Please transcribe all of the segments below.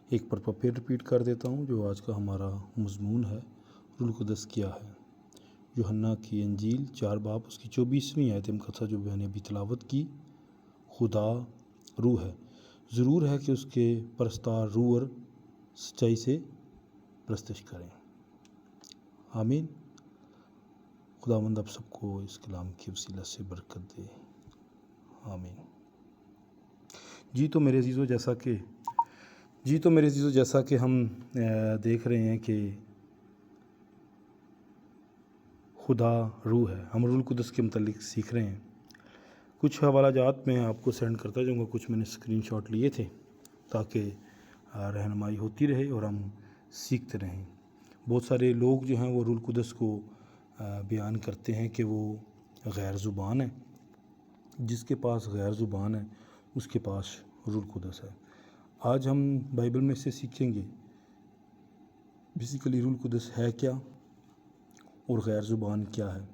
ایک مرتبہ پھر ریپیٹ کر دیتا ہوں جو آج کا ہمارا مضمون ہے، روح القدس کیا ہے۔ یوحنا کی انجیل 4 باب اس کی 24ویں آیت مقدسہ جو میں نے ابھی تلاوت کی، خدا روح ہے، ضرور ہے کہ اس کے پرستار روح اور سچائی سے پرستش کریں۔ آمین۔ خداوند آپ سب کو اس کلام کی وسیلہ سے برکت دے، آمین۔ جی تو میرے عزیزو جیسا کہ ہم دیکھ رہے ہیں کہ خدا روح ہے، ہم روح القدس کے متعلق سیکھ رہے ہیں۔ کچھ حوالہ جات میں آپ کو سینڈ کرتا جاؤں گا، کچھ میں نے اسکرین شاٹ لیے تھے تاکہ رہنمائی ہوتی رہے اور ہم سیکھتے رہیں۔ بہت سارے لوگ جو ہیں وہ روح القدس کو بیان کرتے ہیں کہ وہ غیر زبان ہے۔ جس کے پاس غیر زبان ہے اس کے پاس روح القدس ہے۔ آج ہم بائبل میں سے سیکھیں گے بیسیکلی روح القدس ہے کیا اور غیر زبان کیا ہے۔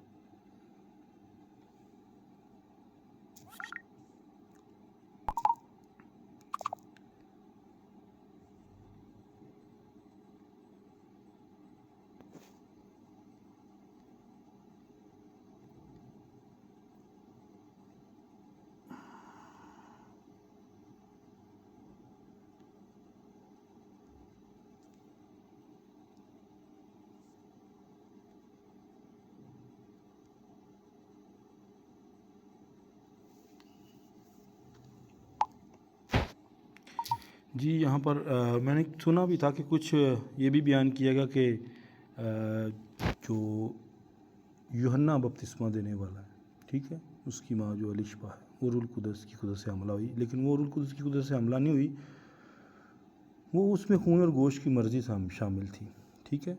جی یہاں پر میں نے سنا بھی تھا کہ کچھ یہ بھی بیان کیا گیا کہ جو یوحنا بپتسمہ دینے والا ہے، ٹھیک ہے، اس کی ماں جو الشبہ ہے وہ روح القدس کی قدرت سے حاملہ ہوئی، لیکن وہ روح القدس کی قدرت سے حاملہ نہیں ہوئی، وہ اس میں خون اور گوشت کی مرضی شامل تھی، ٹھیک ہے۔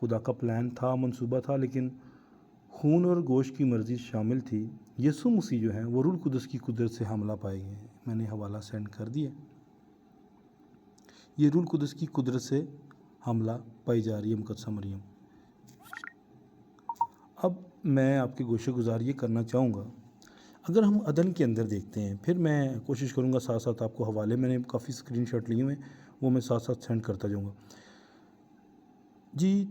خدا کا پلان تھا، منصوبہ تھا، لیکن خون اور گوشت کی مرضی شامل تھی۔ یسوع مسیح جو ہیں وہ روح القدس کی قدرت سے حاملہ پائے گئے ہیں۔ میں نے حوالہ سینڈ کر دیا۔ یہ روح القدس کی قدرت سے حاملہ پائی جا رہی ہے مقدسہ مریم۔ اب میں آپ کی گوشہ گزار یہ کرنا چاہوں گا، اگر ہم عدن کے اندر دیکھتے ہیں، پھر میں کوشش کروں گا ساتھ ساتھ آپ کو حوالے، میں نے کافی اسکرین شاٹ لیے ہوئے وہ میں ساتھ ساتھ سینڈ کرتا جاؤں گا۔ جی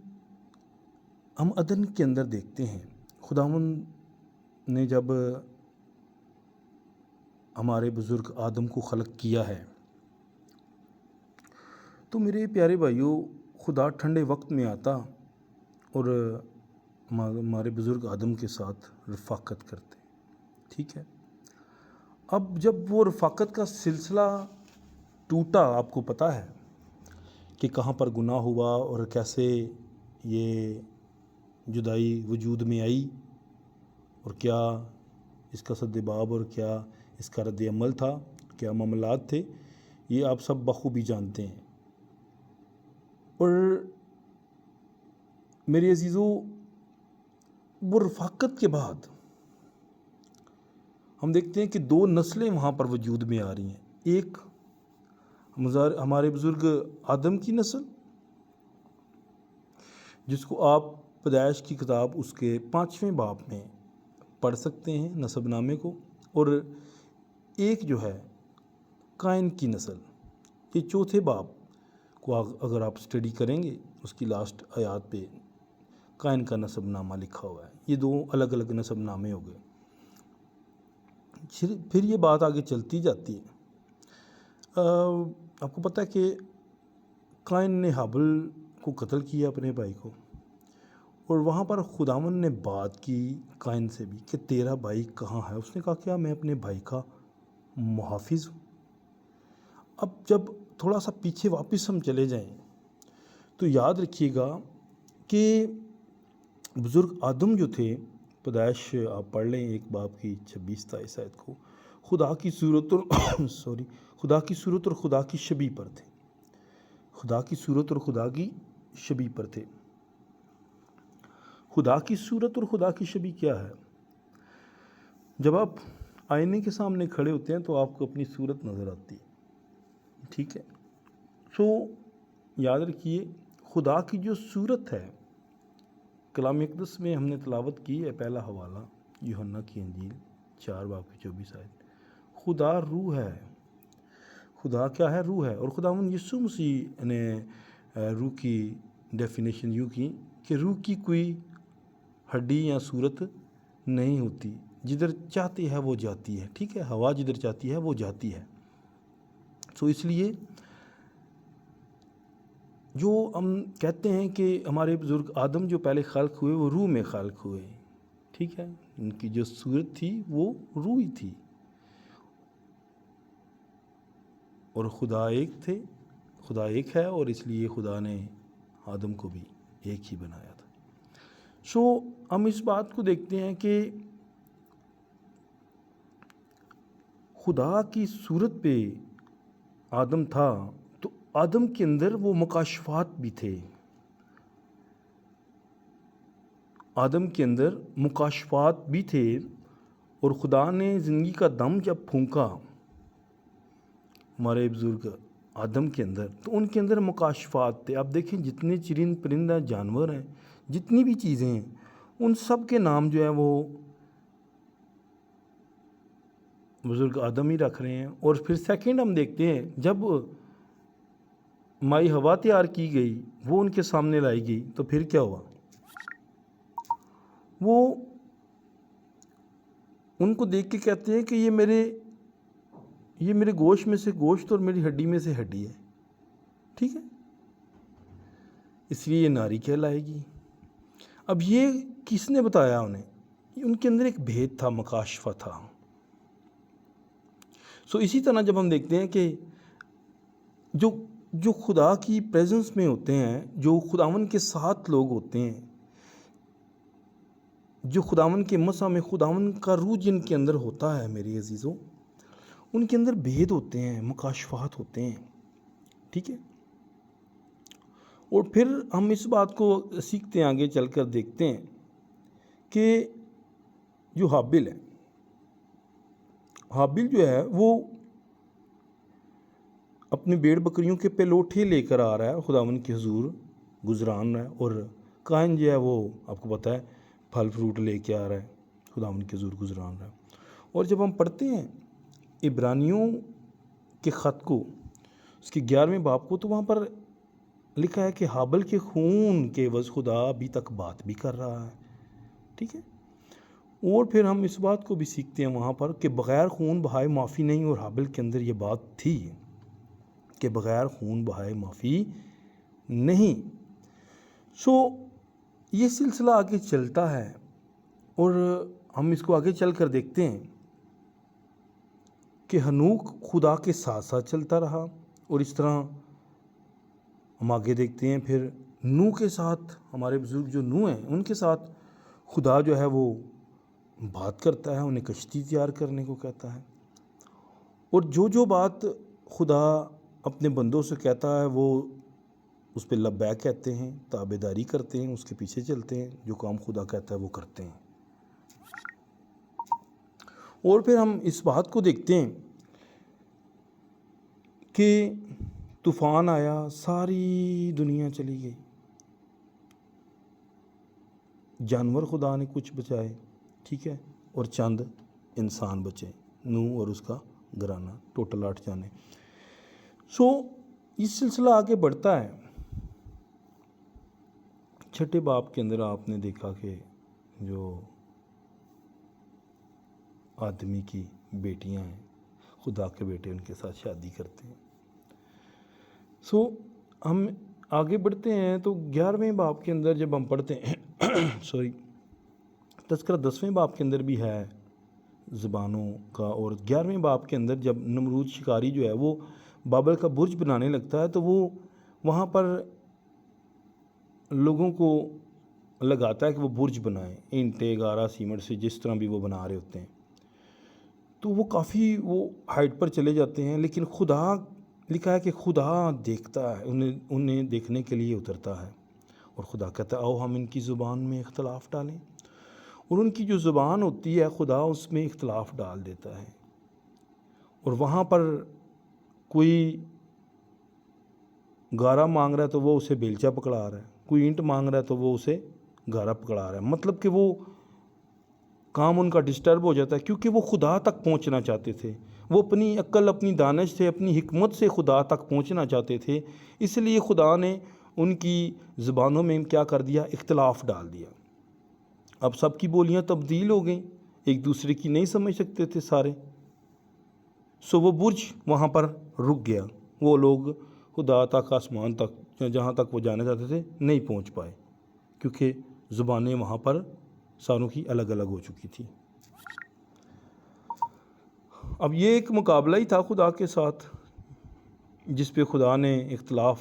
ہم عدن کے اندر دیکھتے ہیں، خداوند نے جب ہمارے بزرگ آدم کو خلق کیا ہے تو میرے پیارے بھائیوں، خدا ٹھنڈے وقت میں آتا اور ہمارے بزرگ آدم کے ساتھ رفاقت کرتے، ٹھیک ہے۔ اب جب وہ رفاقت کا سلسلہ ٹوٹا، آپ کو پتہ ہے کہ کہاں پر گناہ ہوا اور کیسے یہ جدائی وجود میں آئی اور کیا اس کا سدباب اور کیا اس کا رد عمل تھا، کیا معاملات تھے، یہ آپ سب بخوبی جانتے ہیں۔ اور میرے عزیزو، وہ رفاقت کے بعد ہم دیکھتے ہیں کہ 2 نسلیں وہاں پر وجود میں آ رہی ہیں۔ ایک ہمارے بزرگ آدم کی نسل، جس کو آپ پیدائش کی کتاب اس کے 5ویں باب میں پڑھ سکتے ہیں، نسب نامے کو، اور ایک جو ہے قائن کی نسل، یہ 4تھے باب کو اگر آپ اسٹڈی کریں گے، اس کی لاسٹ آیات پہ قائن کا نسب نامہ لکھا ہوا ہے۔ یہ 2 الگ الگ نسب نامے ہو گئے۔ پھر یہ بات آگے چلتی جاتی ہے۔ آپ کو پتہ ہے کہ قائن نے حابل کو قتل کیا، اپنے بھائی کو، اور وہاں پر خداوند نے بات کی قائن سے بھی کہ تیرا بھائی کہاں ہے؟ اس نے کہا کیا میں اپنے بھائی کا محافظ ہوں؟ اب جب تھوڑا سا پیچھے واپس ہم چلے جائیں تو یاد رکھیے گا کہ بزرگ آدم جو تھے، پیدائش آپ پڑھ لیں 1 باب کی 26 آیت کو، خدا کی صورت اور خدا کی شبیہ پر تھے۔ خدا کی صورت اور خدا کی شبیہ پر تھے۔ خدا کی صورت اور خدا کی شبیہ کیا ہے؟ جب آپ آئینے کے سامنے کھڑے ہوتے ہیں تو آپ کو اپنی صورت نظر آتی ہے، ٹھیک ہے۔ سو یاد رکھیے، خدا کی جو صورت ہے، کلام اقدس میں ہم نے تلاوت کی ہے، پہلا حوالہ یوحنا کی انجیل 4 باب کی 24 آیت، خدا روح ہے۔ خدا کیا ہے؟ روح ہے. اور خداوند یسوع مسیح نے روح کی ڈیفینیشن یوں کی کہ روح کی کوئی ہڈی یا صورت نہیں ہوتی، جدھر چاہتی ہے وہ جاتی ہے. ٹھیک ہے، ہوا جدھر چاہتی ہے وہ جاتی ہے. سو اس لیے جو ہم کہتے ہیں کہ ہمارے بزرگ آدم جو پہلے خلق ہوئے وہ روح میں خلق ہوئے. ٹھیک ہے، ان کی جو صورت تھی وہ روح ہی تھی. اور خدا ایک تھے، خدا ایک ہے، اور اس لیے خدا نے آدم کو بھی ایک ہی بنایا تھا. سو ہم اس بات کو دیکھتے ہیں کہ خدا کی صورت پہ آدم تھا تو آدم کے اندر وہ مکاشفات بھی تھے. آدم کے اندر مکاشفات بھی تھے، اور خدا نے زندگی کا دم جب پھونکا ہمارے بزرگ آدم کے اندر تو ان کے اندر مکاشفات تھے. اب دیکھیں جتنے چرند پرندہ جانور ہیں، جتنی بھی چیزیں ہیں، ان سب کے نام جو ہیں وہ بزرگ آدم ہی رکھ رہے ہیں. اور پھر سیکنڈ ہم دیکھتے ہیں جب مائی ہوا تیار کی گئی، وہ ان کے سامنے لائی گئی، تو پھر کیا ہوا؟ وہ ان کو دیکھ کے کہتے ہیں کہ یہ میرے گوشت میں سے گوشت اور میری ہڈی میں سے ہڈی ہے. ٹھیک ہے، اس لیے یہ ناری کہلائے گی. اب یہ کس نے بتایا انہیں؟ ان کے اندر ایک بھید تھا، مکاشفہ تھا. سو اسی طرح جب ہم دیکھتے ہیں کہ جو خدا کی پریزنس میں ہوتے ہیں، جو خداوند کے ساتھ لوگ ہوتے ہیں، جو خداوند کے مسا میں خداوند کا روح جن کے اندر ہوتا ہے میرے عزیزوں، ان کے اندر بھید ہوتے ہیں، مکاشفات ہوتے ہیں. ٹھیک ہے، اور پھر ہم اس بات کو سیکھتے ہیں، آگے چل کر دیکھتے ہیں کہ جو حابل ہے، حابل جو ہے وہ اپنے بیڑ بکریوں کے پلوٹھے لے کر آ رہا ہے، خداوند کے حضور گزران رہا ہے. اور قائن جو ہے وہ آپ کو پتہ ہے پھل فروٹ لے کے آ رہا ہے، خداوند کے حضور گزران رہا ہے. اور جب ہم پڑھتے ہیں عبرانیوں کے خط کو، اس کے 11ویں باب کو، تو وہاں پر لکھا ہے کہ حابل کے خون کے عوض خدا ابھی تک بات بھی کر رہا ہے. ٹھیک ہے، اور پھر ہم اس بات کو بھی سیکھتے ہیں وہاں پر کہ بغیر خون بہائے معافی نہیں. اور حابل کے اندر یہ بات تھی کہ بغیر خون بہائے معافی نہیں. سو یہ سلسلہ آگے چلتا ہے، اور ہم اس کو آگے چل کر دیکھتے ہیں کہ ہنوک خدا کے ساتھ ساتھ چلتا رہا. اور اس طرح ہم آگے دیکھتے ہیں پھر نوح کے ساتھ، ہمارے بزرگ جو نوح ہیں ان کے ساتھ خدا جو ہے وہ بات کرتا ہے، انہیں کشتی تیار کرنے کو کہتا ہے. اور جو بات خدا اپنے بندوں سے کہتا ہے وہ اس پہ لبیک کہتے ہیں، تابعداری کرتے ہیں، اس کے پیچھے چلتے ہیں، جو کام خدا کہتا ہے وہ کرتے ہیں. اور پھر ہم اس بات کو دیکھتے ہیں کہ طوفان آیا، ساری دنیا چلی گئی، جانور خدا نے کچھ بچائے. ٹھیک ہے، اور چند انسان بچے، نوح اور اس کا گھرانہ، ٹوٹل 8 جانے. سو یہ سلسلہ آگے بڑھتا ہے. 6 باب کے اندر آپ نے دیکھا کہ جو آدمی کی بیٹیاں ہیں، خدا کے بیٹے ان کے ساتھ شادی کرتے ہیں. سو ہم آگے بڑھتے ہیں تو 11ویں باب کے اندر جب ہم پڑھتے ہیں تذکرہ 10ویں باب کے اندر بھی ہے زبانوں کا. اور 11ویں باب کے اندر جب نمرود شکاری جو ہے وہ بابل کا برج بنانے لگتا ہے تو وہ وہاں پر لوگوں کو لگاتا ہے کہ وہ برج بنائیں، اینٹیں گارا سیمنٹ سے، جس طرح بھی وہ بنا رہے ہوتے ہیں. تو وہ کافی ہائٹ پر چلے جاتے ہیں، لیکن خدا لکھا ہے کہ خدا دیکھتا ہے، انہیں دیکھنے کے لیے اترتا ہے. اور خدا کہتا ہے آؤ ہم ان کی زبان میں اختلاف ڈالیں. اور ان کی جو زبان ہوتی ہے خدا اس میں اختلاف ڈال دیتا ہے. اور وہاں پر کوئی گارا مانگ رہا ہے تو وہ اسے بیلچا پکڑا رہا ہے، کوئی اینٹ مانگ رہا ہے تو وہ اسے گارا پکڑا رہا ہے. مطلب کہ وہ کام ان کا ڈسٹرب ہو جاتا ہے، کیونکہ وہ خدا تک پہنچنا چاہتے تھے. وہ اپنی عقل، اپنی دانش سے، اپنی حکمت سے خدا تک پہنچنا چاہتے تھے، اس لیے خدا نے ان کی زبانوں میں کیا کر دیا؟ اختلاف ڈال دیا۔ اب سب کی بولیاں تبدیل ہو گئیں، ایک دوسرے کی نہیں سمجھ سکتے تھے سارے، سو وہ برج وہاں پر رک گیا، وہ لوگ خدا تک، آسمان تک، جہاں تک وہ جانا چاہتے تھے نہیں پہنچ پائے، کیونکہ زبانیں وہاں پر ساروں کی الگ الگ ہو چکی تھی۔ اب یہ ایک مقابلہ ہی تھا خدا کے ساتھ، جس پہ خدا نے اختلاف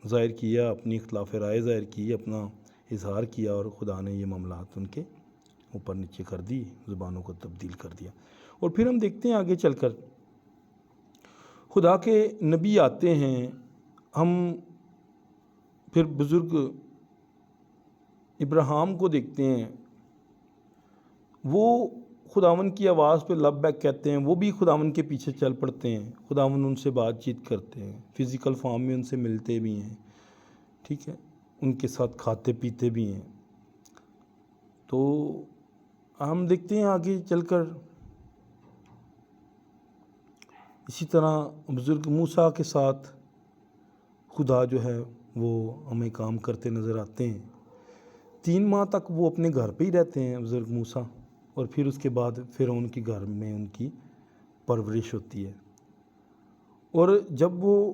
ظاہر کیا، اپنی اختلاف رائے ظاہر کی، اپنا اظہار کیا، اور خدا نے یہ معاملات ان کے اوپر نیچے کر دی، زبانوں کو تبدیل کر دیا۔ اور پھر ہم دیکھتے ہیں آگے چل کر خدا کے نبی آتے ہیں، ہم پھر بزرگ ابراہیم کو دیکھتے ہیں، وہ خداون کی آواز پہ لبیک کہتے ہیں، وہ بھی خداون کے پیچھے چل پڑتے ہیں، خداون ان سے بات چیت کرتے ہیں، فزیکل فارم میں ان سے ملتے بھی ہیں، ٹھیک ہے، ان کے ساتھ کھاتے پیتے بھی ہیں۔ تو ہم دیکھتے ہیں آگے چل کر اسی طرح بزرگ موسیٰ کے ساتھ خدا جو ہے وہ ہمیں کام کرتے نظر آتے ہیں۔ 3 ماہ تک وہ اپنے گھر پہ ہی رہتے ہیں بزرگ موسیٰ، اور پھر اس کے بعد فرعون کے گھر میں ان کی پرورش ہوتی ہے، اور جب وہ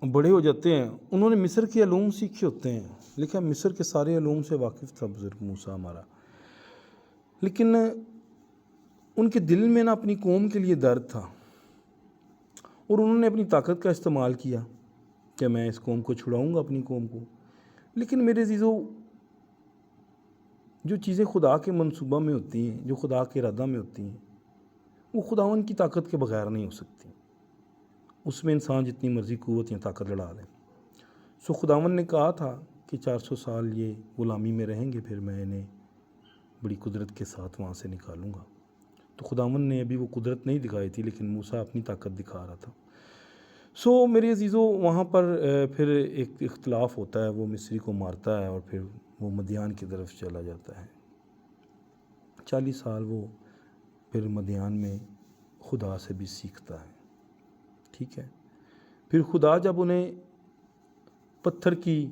بڑے ہو جاتے ہیں انہوں نے مصر کے علوم سیکھے ہوتے ہیں، لیکن مصر کے سارے علوم سے واقف تھا بزرگ موسیٰ ہمارا، لیکن ان کے دل میں نا اپنی قوم کے لیے درد تھا، اور انہوں نے اپنی طاقت کا استعمال کیا کہ میں اس قوم کو چھڑاؤں گا، اپنی قوم کو۔ لیکن میرے عزیزو، جو چیزیں خدا کے منصوبہ میں ہوتی ہیں، جو خدا کے ارادہ میں ہوتی ہیں، وہ خداوند کی طاقت کے بغیر نہیں ہو سکتی، اس میں انسان جتنی مرضی قوت یا طاقت لڑا لے۔ سو خداوند نے کہا تھا کہ 400 سال یہ غلامی میں رہیں گے، پھر میں انہیں بڑی قدرت کے ساتھ وہاں سے نکالوں گا۔ تو خداوند نے ابھی وہ قدرت نہیں دکھائی تھی، لیکن موسیٰ اپنی طاقت دکھا رہا تھا۔ سو میرے عزیزو، وہاں پر پھر ایک اختلاف ہوتا ہے، وہ مصری کو مارتا ہے اور پھر وہ مدیان کی طرف چلا جاتا ہے۔ 40 سال وہ پھر مدیان میں خدا سے بھی سیکھتا ہے، ٹھیک ہے۔ پھر خدا جب انہیں پتھر کی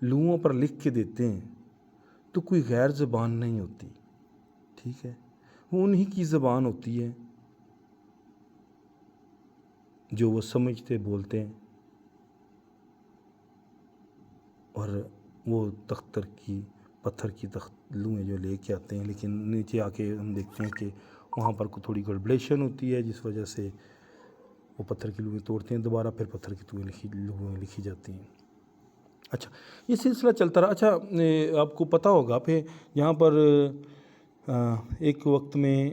لوحوں پر لکھ کے دیتے ہیں تو کوئی غیر زبان نہیں ہوتی، ٹھیک ہے، وہ انہی کی زبان ہوتی ہے جو وہ سمجھتے بولتے ہیں، اور وہ پتھر کی لوحیں جو لے کے آتے ہیں، لیکن نیچے آ کے ہم دیکھتے ہیں کہ وہاں پر کوئی تھوڑی گڑبڑیشن ہوتی ہے، جس وجہ سے وہ پتھر کی لوحیں توڑتے ہیں، دوبارہ پھر پتھر کی لوحیں لکھی جاتی ہیں۔ اچھا، یہ سلسلہ چلتا رہا۔ اچھا، آپ کو پتہ ہوگا پھر یہاں پر ایک وقت میں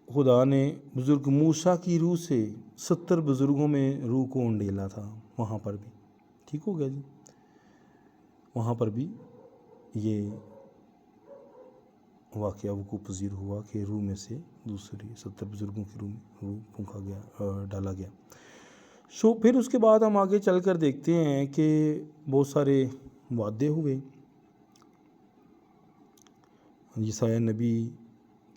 خدا نے بزرگ موسیٰ کی روح سے 70 بزرگوں میں روح کو انڈیلا تھا، وہاں پر بھی، ٹھیک ہو گیا جی، وہاں پر بھی یہ واقعہ وقوع پذیر ہوا کہ روح میں سے دوسری 70 بزرگوں کی روح میں روح پھونکا گیا، ڈالا گیا۔ سو پھر اس کے بعد ہم آگے چل کر دیکھتے ہیں کہ بہت سارے وعدے ہوئے، یسایہ نبی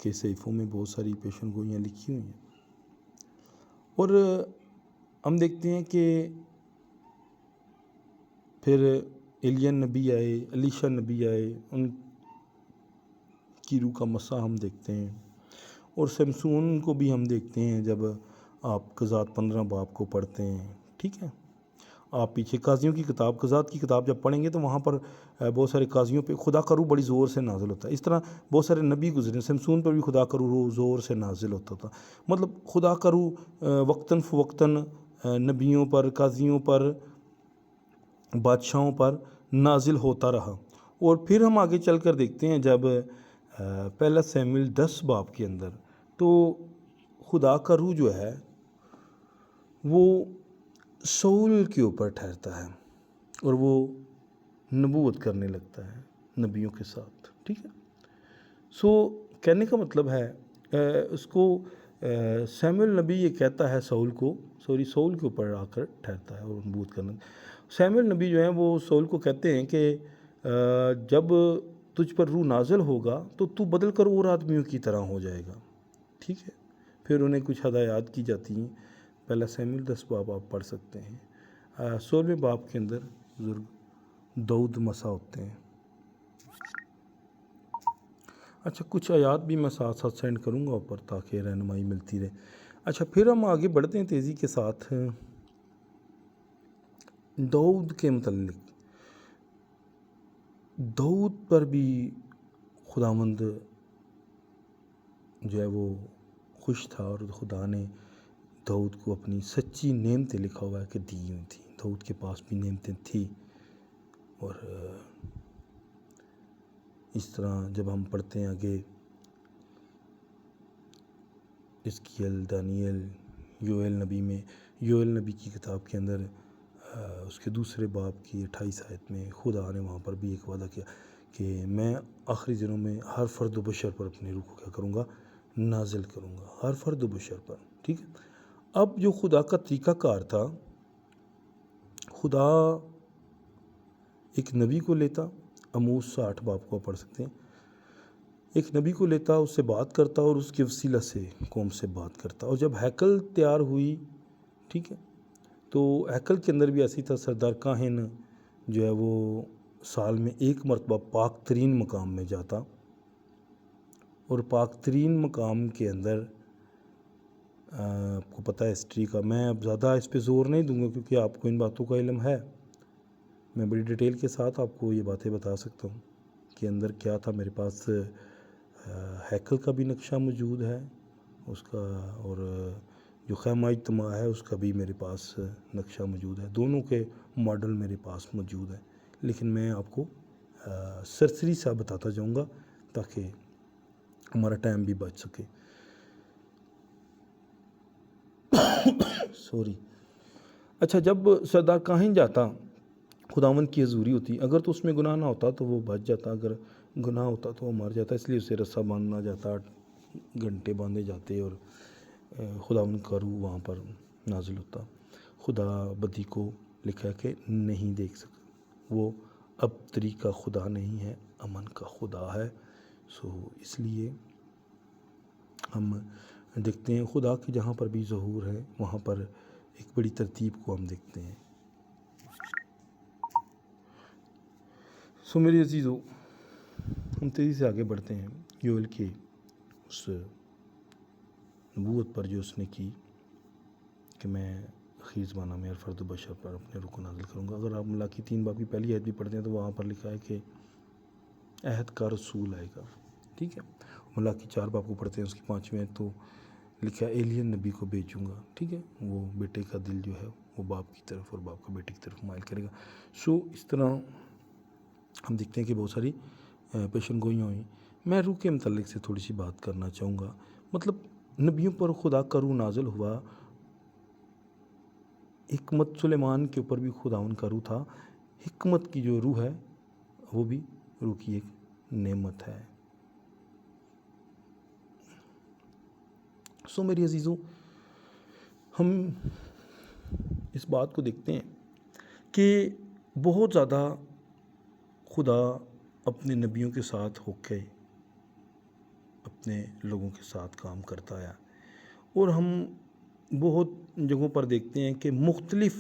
کے صحیفوں میں بہت ساری پیشن گوئیاں لکھی ہوئی ہیں، اور ہم دیکھتے ہیں کہ پھر ایلیاہ نبی آئے، الیشا نبی آئے، ان کی روح کا مسا ہم دیکھتے ہیں، اور سمسون کو بھی ہم دیکھتے ہیں جب آپ قضات 15 باب کو پڑھتے ہیں، ٹھیک ہے۔ آپ پیچھے قاضیوں کی کتاب، قضات کی کتاب جب پڑھیں گے تو وہاں پر بہت سارے قاضیوں پہ خدا کا روح بڑی زور سے نازل ہوتا ہے۔ اس طرح بہت سارے نبی گزرے، سمسون پر بھی خدا کا روح زور سے نازل ہوتا تھا، مطلب خدا کا روح وقتاً فوقتاً نبیوں پر، قاضیوں پر، بادشاہوں پر نازل ہوتا رہا۔ اور پھر ہم آگے چل کر دیکھتے ہیں جب پہلا سیموئیل 10 باب کے اندر، تو خدا کا روح جو ہے وہ سول کے اوپر ٹھہرتا ہے، اور وہ نبوت کرنے لگتا ہے نبیوں کے ساتھ، ٹھیک ہے۔ سو کہنے کا مطلب ہے اس کو سیموئیل نبی یہ کہتا ہے سول کے اوپر آ کر ٹھہرتا ہے اور نبوت کرنا۔ سیموئیل نبی جو ہیں وہ سول کو کہتے ہیں کہ جب تجھ پر روح نازل ہوگا تو تو بدل کر اور آدمیوں کی طرح ہو جائے گا، ٹھیک ہے۔ پھر انہیں کچھ ہدایات کی جاتی ہیں. پہلا سیموئیل 10 باب آپ پڑھ سکتے ہیں. 16ویں باب کے اندر بزرگ داؤد مسا ہوتے ہیں. اچھا کچھ آیات بھی میں ساتھ ساتھ سینڈ کروں گا اوپر تاکہ رہنمائی ملتی رہے. اچھا پھر ہم آگے بڑھتے ہیں تیزی کے ساتھ. داؤد کے متعلق داؤد پر بھی خداوند جو ہے وہ خوش تھا اور خدا نے داؤد کو اپنی سچی نعمتیں لکھا ہوا ہے کہ دی ہوئی تھیں. داؤد کے پاس بھی نعمتیں تھیں. اور اس طرح جب ہم پڑھتے ہیں آگے اسکیل دانیل یوئیل نبی میں، یوئیل نبی کی کتاب کے اندر اس کے دوسرے باب کی 28 آیت میں خدا نے وہاں پر بھی ایک وعدہ کیا کہ میں آخری دنوں میں ہر فرد و بشر پر اپنے روح کو کیا کروں گا، نازل کروں گا، ہر فرد و بشر پر. ٹھیک ہے. اب جو خدا کا طریقہ کار تھا، خدا ایک نبی کو لیتا، آموس 60 باب کو پڑھ سکتے ہیں. ایک نبی کو لیتا، اس سے بات کرتا اور اس کے وسیلہ سے قوم سے بات کرتا. اور جب ہیکل تیار ہوئی، ٹھیک ہے، تو ہیکل کے اندر بھی ایسی تھا. سردار کاہن جو ہے وہ سال میں ایک مرتبہ پاک ترین مقام میں جاتا، اور پاک ترین مقام کے اندر آپ کو پتہ ہے ہسٹری کا، میں اب زیادہ اس پہ زور نہیں دوں گا کیونکہ آپ کو ان باتوں کا علم ہے. میں بڑی ڈیٹیل کے ساتھ آپ کو یہ باتیں بتا سکتا ہوں کہ اندر کیا تھا. میرے پاس ہیکل کا بھی نقشہ موجود ہے اس کا، اور جو خیمہ اجتماع ہے اس کا بھی میرے پاس نقشہ موجود ہے. دونوں کے ماڈل میرے پاس موجود ہیں، لیکن میں آپ کو سرسری سا بتاتا جاؤں گا تاکہ ہمارا ٹائم بھی بچ سکے. سوری. اچھا جب سردار کاہن جاتا، خداوند کی حضوری ہوتی، اگر تو اس میں گناہ نہ ہوتا تو وہ بچ جاتا، اگر گناہ ہوتا تو وہ مر جاتا. اس لیے اسے رسہ باندھنا جاتا، 8 گھنٹے باندھے جاتے اور خداوند کا روح وہاں پر نازل ہوتا. خدا بدی کو لکھا ہے کہ نہیں دیکھ سکتا. وہ اب طریقہ خدا نہیں ہے، امن کا خدا ہے. اس لیے ہم دیکھتے ہیں خدا کی جہاں پر بھی ظہور ہے وہاں پر ایک بڑی ترتیب کو ہم دیکھتے ہیں. میرے عزیزو، ہم تیزی سے آگے بڑھتے ہیں. یوئیل کے اس نبوت پر جو اس نے کی کہ میں اخیر زمانہ میں ہر فرد و بشر پر اپنے روح کو نازل کروں گا. اگر آپ ملاکی 3 باب کی پہلی آیت بھی پڑھتے ہیں تو وہاں پر لکھا ہے کہ عہد کا رسول آئے گا. ٹھیک ہے. ملاکی 4 باب کو پڑھتے ہیں، اس کی 5ویں آیت تو لکھا ہے ایلین نبی کو بھیجوں گا. ٹھیک ہے. وہ بیٹے کا دل جو ہے وہ باپ کی طرف اور باپ کا بیٹے کی طرف مائل کرے گا. اس طرح ہم دیکھتے ہیں کہ بہت ساری پیشن گوئیاں ہوئیں. میں روح کے متعلق سے تھوڑی سی بات کرنا چاہوں گا. مطلب نبیوں پر خدا کا روح نازل ہوا. حکمت سلیمان کے اوپر بھی خداوند کا روح تھا. حکمت کی جو روح ہے وہ بھی روح کی ایک نعمت ہے. میری عزیزوں، ہم اس بات کو دیکھتے ہیں کہ بہت زیادہ خدا اپنے نبیوں کے ساتھ ہو کے اپنے لوگوں کے ساتھ کام کرتا ہے. اور ہم بہت جگہوں پر دیکھتے ہیں کہ مختلف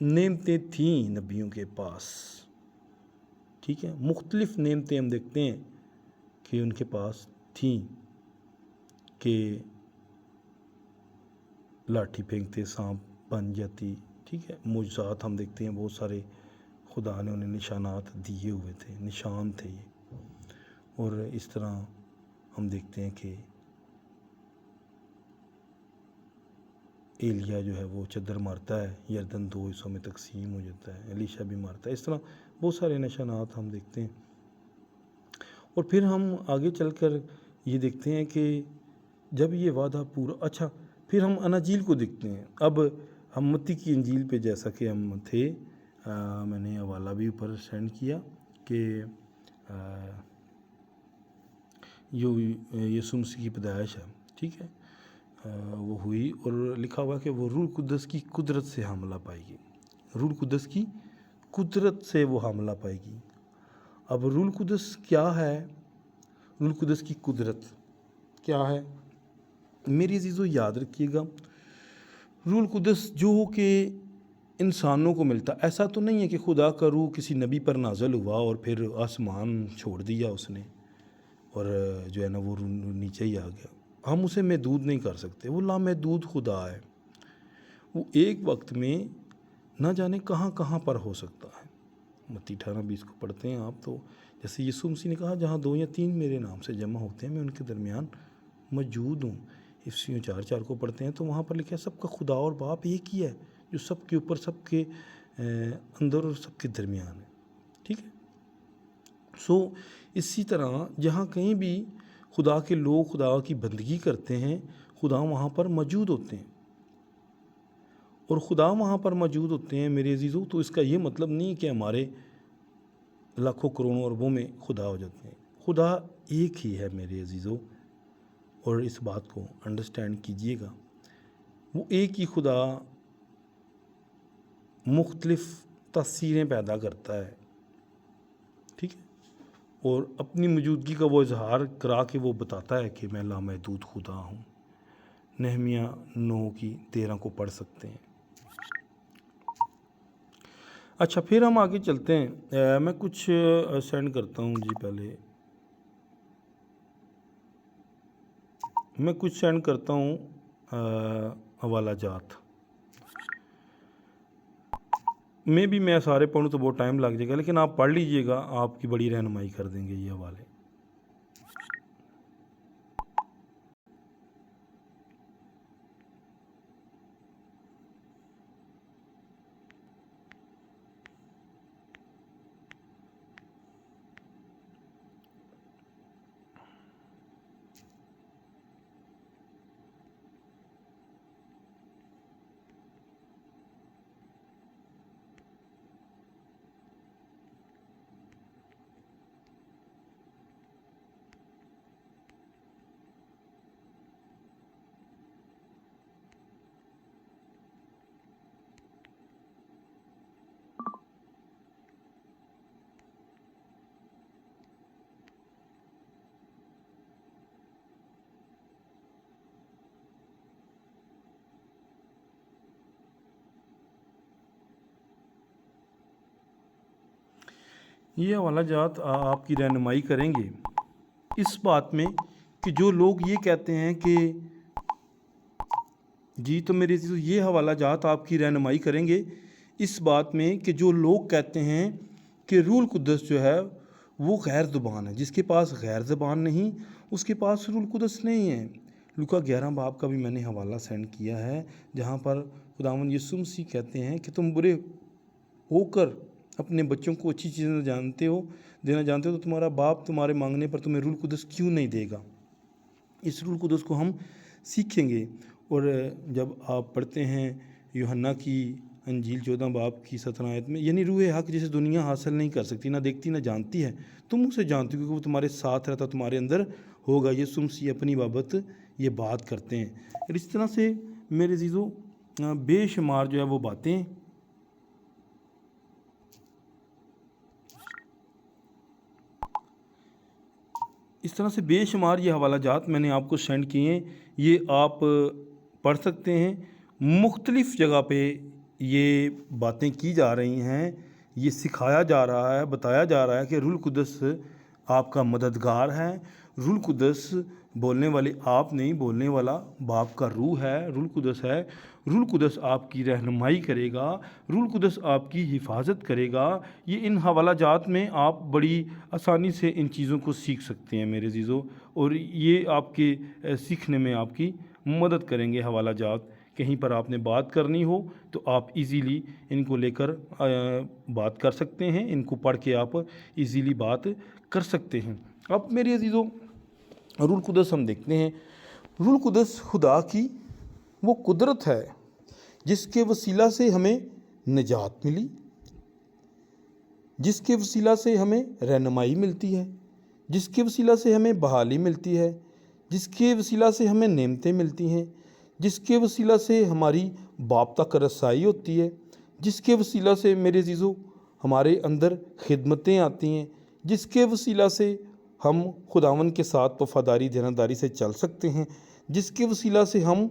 نعمتیں تھیں نبیوں کے پاس. ٹھیک ہے. مختلف نعمتیں ہم دیکھتے ہیں کہ ان کے پاس تھیں کہ لاٹھی پھینکتے سانپ بن جاتی. ٹھیک ہے. معجزات ہم دیکھتے ہیں بہت سارے خدا نے انہیں نشانات دیے ہوئے تھے، نشان تھے یہ. اور اس طرح ہم دیکھتے ہیں کہ ایلیا جو ہے وہ چادر مارتا ہے، یردن 2 حصوں میں تقسیم ہو جاتا ہے. الیشا بھی مارتا ہے. اس طرح بہت سارے نشانات ہم دیکھتے ہیں. اور پھر ہم آگے چل کر یہ دیکھتے ہیں کہ جب یہ وعدہ پورا، اچھا پھر ہم اناجیل کو دیکھتے ہیں. اب ہم متی کی انجیل پہ جیسا کہ ہم تھے، میں نے حوالہ بھی اوپر سینڈ کیا کہ یسوع مسیح کی پیدائش ہے. ٹھیک ہے. وہ ہوئی اور لکھا ہوا کہ وہ روح القدس کی قدرت سے حاملہ پائے گی. روح القدس کی قدرت سے وہ حاملہ پائے گی. اب روح القدس کیا ہے؟ روح القدس کی قدرت کیا ہے؟ میری عزیزو یاد رکھیے گا، روح القدس جو کہ انسانوں کو ملتا، ایسا تو نہیں ہے کہ خدا کا روح کسی نبی پر نازل ہوا اور پھر آسمان چھوڑ دیا اس نے اور جو ہے نا وہ نیچے ہی آ گیا۔ ہم اسے محدود نہیں کر سکتے، وہ لامحدود خدا ہے، وہ ایک وقت میں نہ جانے کہاں کہاں پر ہو سکتا ہے۔ متی 18:20 کو پڑھتے ہیں آپ، تو جیسے یسوع مسیح نے کہا جہاں 2 یا 3 میرے نام سے جمع ہوتے ہیں میں ان کے درمیان موجود ہوں۔ افسیوں 4:4 کو پڑھتے ہیں تو وہاں پر لکھا ہے سب کا خدا اور باپ ایک ہی ہے جو سب کے اوپر، سب کے اندر اور سب کے درمیان ہے، ٹھیک ہے۔ اسی طرح جہاں کہیں بھی خدا کے لوگ خدا کی بندگی کرتے ہیں، خدا وہاں پر موجود ہوتے ہیں، اور خدا وہاں پر موجود ہوتے ہیں میرے عزیزو، تو اس کا یہ مطلب نہیں کہ ہمارے لاکھوں کروڑوں اربوں میں خدا ہو جاتے ہیں۔ خدا ایک ہی ہے میرے عزیزو، اور اس بات کو انڈرسٹینڈ کیجئے گا، وہ ایک ہی خدا مختلف تصویریں پیدا کرتا ہے، ٹھیک ہے، اور اپنی موجودگی کا وہ اظہار کرا کے وہ بتاتا ہے کہ میں لامحدود خدا ہوں۔ نہمیہ 9:13 کو پڑھ سکتے ہیں۔ اچھا، پھر ہم آگے چلتے ہیں۔ میں کچھ سینڈ کرتا ہوں جی، پہلے میں کچھ سینڈ کرتا ہوں حوالہ جات میں بھی، میں سارے پڑھوں تو بہت ٹائم لگ جائے گا، لیکن آپ پڑھ لیجئے گا، آپ کی بڑی رہنمائی کر دیں گے یہ حوالے۔ یہ حوالہ جات آپ کی رہنمائی کریں گے اس بات میں کہ جو لوگ یہ کہتے ہیں کہ جی، تو میرے عزیزو یہ حوالہ جات آپ کی رہنمائی کریں گے اس بات میں کہ جو لوگ کہتے ہیں کہ روح القدس جو ہے وہ غیر زبان ہے، جس کے پاس غیر زبان نہیں اس کے پاس روح القدس نہیں ہے۔ لوکا 11 باب کا بھی میں نے حوالہ سینڈ کیا ہے، جہاں پر خداوند یسوع مسیح کہتے ہیں کہ تم برے ہو کر اپنے بچوں کو اچھی چیزیں دینا جانتے ہو تو تمہارا باپ تمہارے مانگنے پر تمہیں روح القدس کیوں نہیں دے گا۔ اس روح القدس کو ہم سیکھیں گے، اور جب آپ پڑھتے ہیں یوحنا کی انجیل 14 باب کی 17 آیت میں، یعنی روح حق جسے دنیا حاصل نہیں کر سکتی، نہ دیکھتی نہ جانتی ہے، تم اسے جانتے ہو کیونکہ وہ تمہارے ساتھ رہتا، تمہارے اندر ہوگا۔ یسوع مسیح اپنی بابت یہ بات کرتے ہیں۔ اور اس طرح سے میرے عزیزو بے شمار جو ہے وہ باتیں اس طرح سے بے شمار یہ حوالہ جات میں نے آپ کو سینڈ کیے ہیں، یہ آپ پڑھ سکتے ہیں۔ مختلف جگہ پہ یہ باتیں کی جا رہی ہیں، یہ سکھایا جا رہا ہے، بتایا جا رہا ہے کہ روح القدس آپ کا مددگار ہے۔ روح القدس بولنے والے آپ نہیں، بولنے والا باپ کا روح ہے، روح القدس ہے۔ روح القدس آپ کی رہنمائی کرے گا، روح القدس آپ کی حفاظت کرے گا۔ یہ ان حوالہ جات میں آپ بڑی آسانی سے ان چیزوں کو سیکھ سکتے ہیں میرے عزیزو، اور یہ آپ کے سیکھنے میں آپ کی مدد کریں گے حوالہ جات۔ کہیں پر آپ نے بات کرنی ہو تو آپ ایزیلی ان کو لے کر بات کر سکتے ہیں، ان کو پڑھ کے آپ ایزیلی بات کر سکتے ہیں۔ اب میرے عزیزو روح القدس ہم دیکھتے ہیں، روح القدس خدا کی وہ قدرت ہے جس کے وسیلہ سے ہمیں نجات ملی، جس کے وسیلہ سے ہمیں رہنمائی ملتی ہے، جس کے وسیلہ سے ہمیں بحالی ملتی ہے، جس کے وسیلہ سے ہمیں نعمتیں ملتی ہیں، جس کے وسیلہ سے ہماری باپ تک رسائی ہوتی ہے، جس کے وسیلہ سے میرے عزیزو ہمارے اندر خدمتیں آتی ہیں، جس کے وسیلہ سے ہم خداوند کے ساتھ وفاداری دیانتداری سے چل سکتے ہیں، جس کے وسیلہ سے ہم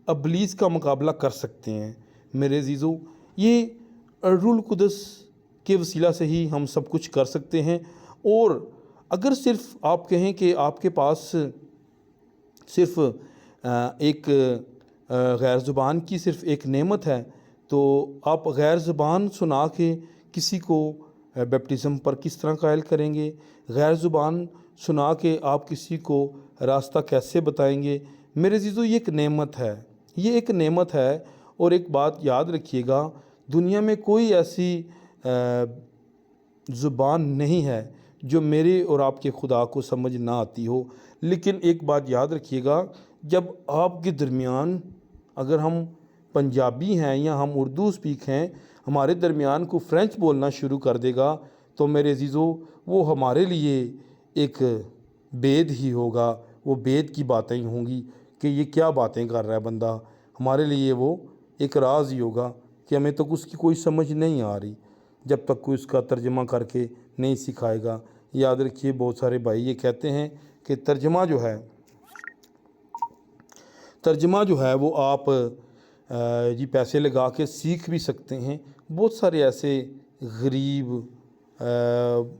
ابلیس کا مقابلہ کر سکتے ہیں۔ میرے عزیزو، یہ روح القدس کے وسیلہ سے ہی ہم سب کچھ کر سکتے ہیں۔ اور اگر صرف آپ کہیں کہ آپ کے پاس صرف ایک غیر زبان کی صرف ایک نعمت ہے، تو آپ غیر زبان سنا کے کسی کو بیپٹزم پر کس طرح قائل کریں گے؟ غیر زبان سنا کے آپ کسی کو راستہ کیسے بتائیں گے؟ میرے عزیزو، یہ ایک نعمت ہے، یہ ایک نعمت ہے۔ اور ایک بات یاد رکھیے گا، دنیا میں کوئی ایسی زبان نہیں ہے جو میرے اور آپ کے خدا کو سمجھ نہ آتی ہو۔ لیکن ایک بات یاد رکھیے گا، جب آپ کے درمیان اگر ہم پنجابی ہیں یا ہم اردو سپیک ہیں، ہمارے درمیان کو فرینچ بولنا شروع کر دے گا، تو میرے عزیزو وہ ہمارے لیے ایک بید ہی ہوگا، وہ بید کی باتیں ہی ہوں گی کہ یہ کیا باتیں کر رہا ہے بندہ۔ ہمارے لیے وہ ایک راز ہی ہوگا کہ ہمیں تک اس کی کوئی سمجھ نہیں آ رہی جب تک کوئی اس کا ترجمہ کر کے نہیں سکھائے گا۔ یاد رکھیے، بہت سارے بھائی یہ کہتے ہیں کہ ترجمہ جو ہے وہ آپ جی پیسے لگا کے سیکھ بھی سکتے ہیں۔ بہت سارے ایسے غریب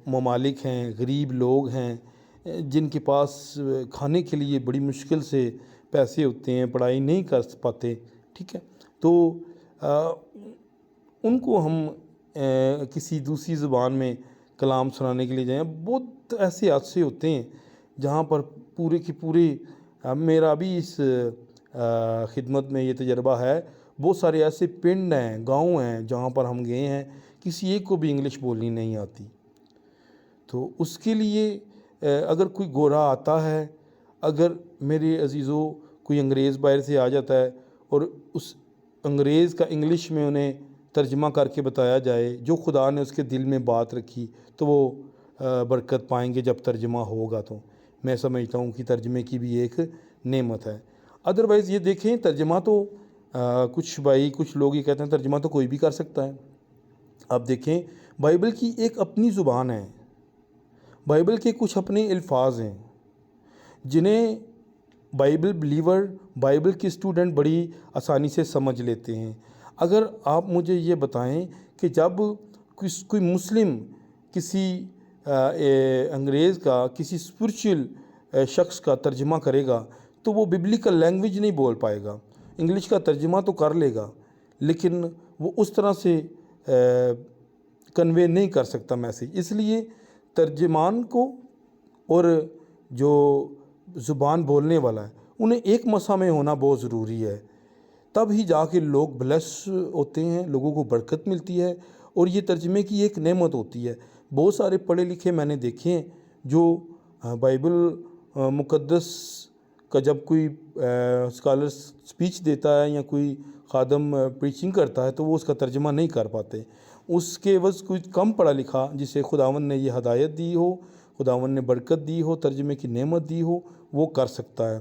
ممالک ہیں، غریب لوگ ہیں جن کے پاس کھانے کے لیے بڑی مشکل سے پیسے ہوتے ہیں، پڑھائی نہیں کر پاتے، ٹھیک ہے؟ تو ان کو ہم کسی دوسری زبان میں کلام سنانے کے لیے جائیں۔ بہت ایسے حادثے ہوتے ہیں جہاں پر پورے کی پورے، میرا بھی اس خدمت میں یہ تجربہ ہے، بہت سارے ایسے پنڈ ہیں، گاؤں ہیں جہاں پر ہم گئے ہیں، کسی ایک کو بھی انگلش بولنی نہیں آتی۔ تو اس کے لیے اگر کوئی گورا آتا ہے، اگر میرے عزیزو کوئی انگریز باہر سے آ جاتا ہے اور اس انگریز کا انگلش میں انہیں ترجمہ کر کے بتایا جائے جو خدا نے اس کے دل میں بات رکھی، تو وہ برکت پائیں گے جب ترجمہ ہوگا۔ تو میں سمجھتا ہوں کہ ترجمے کی بھی ایک نعمت ہے۔ ادروائز یہ دیکھیں، ترجمہ تو کچھ لوگ یہ کہتے ہیں ترجمہ تو کوئی بھی کر سکتا ہے۔ اب دیکھیں، بائبل کی ایک اپنی زبان ہے، بائبل کے کچھ اپنے الفاظ ہیں جنہیں بائبل بلیور، بائبل کے اسٹوڈنٹ بڑی آسانی سے سمجھ لیتے ہیں۔ اگر آپ مجھے یہ بتائیں کہ جب کوئی مسلم کسی انگریز کا، کسی اسپرچل شخص کا ترجمہ کرے گا تو وہ ببلیکل لینگویج نہیں بول پائے گا۔ انگلش کا ترجمہ تو کر لے گا لیکن وہ اس طرح سے کنوے نہیں کر سکتا میسیج۔ اس لیے ترجمان کو اور جو زبان بولنے والا ہے انہیں ایک مسا میں ہونا بہت ضروری ہے، تب ہی جا کے لوگ بلیس ہوتے ہیں، لوگوں کو برکت ملتی ہے، اور یہ ترجمے کی ایک نعمت ہوتی ہے۔ بہت سارے پڑھے لکھے میں نے دیکھے ہیں جو بائبل مقدس کا جب کوئی اسکالر سپیچ دیتا ہے یا کوئی خادم پریچنگ کرتا ہے تو وہ اس کا ترجمہ نہیں کر پاتے۔ اس کے عوض کچھ کم پڑھا لکھا جسے خداوند نے یہ ہدایت دی ہو، خداوند نے برکت دی ہو، ترجمے کی نعمت دی ہو، وہ کر سکتا ہے۔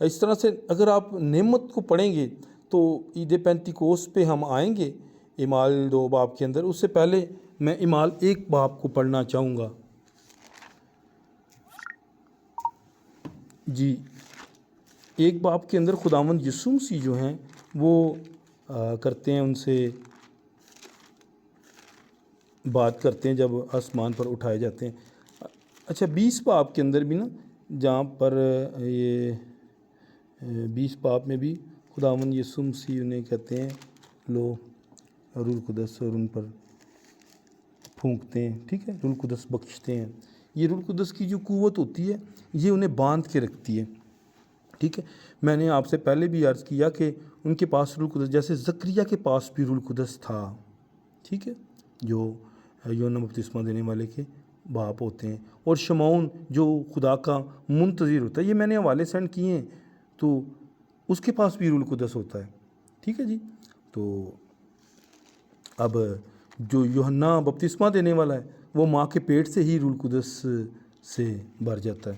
اس طرح سے اگر آپ نعمت کو پڑھیں گے تو عید پینتیکوس پہ ہم آئیں گے اعمال 2 باب کے اندر۔ اس سے پہلے میں اعمال 1 باب کو پڑھنا چاہوں گا۔ جی، 1 باب کے اندر خداوند یسوع مسیح جو ہیں وہ کرتے ہیں، ان سے بات کرتے ہیں جب آسمان پر اٹھائے جاتے ہیں۔ اچھا، 20 باب کے اندر بھی نا، جہاں پر یہ 20 باب میں بھی خداوند یسوع مسیح انہیں کہتے ہیں لو روح القدس، اور ان پر پھونکتے ہیں، ٹھیک ہے، روح القدس بخشتے ہیں۔ یہ روح القدس کی جو قوت ہوتی ہے یہ انہیں باندھ کے رکھتی ہے، ٹھیک ہے۔ میں نے آپ سے پہلے بھی عرض کیا کہ ان کے پاس روح القدس، جیسے زکریا کے پاس بھی روح القدس تھا، ٹھیک ہے، جو یوحنا بپتسمہ دینے والے کے باپ ہوتے ہیں، اور شمعون جو خدا کا منتظر ہوتا ہے، یہ میں نے حوالے سینڈ کیے ہیں، تو اس کے پاس بھی روح القدس ہوتا ہے، ٹھیک ہے جی۔ تو اب جو یوحنا بپتسمہ دینے والا ہے وہ ماں کے پیٹ سے ہی روح القدس سے بھر جاتا ہے۔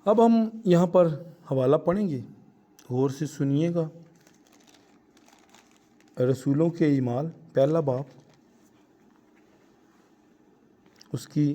اب ہم یہاں پر حوالہ پڑھیں گے، غور سے سنیے گا۔ رسولوں کے اعمال 1 باب، اس کی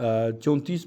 34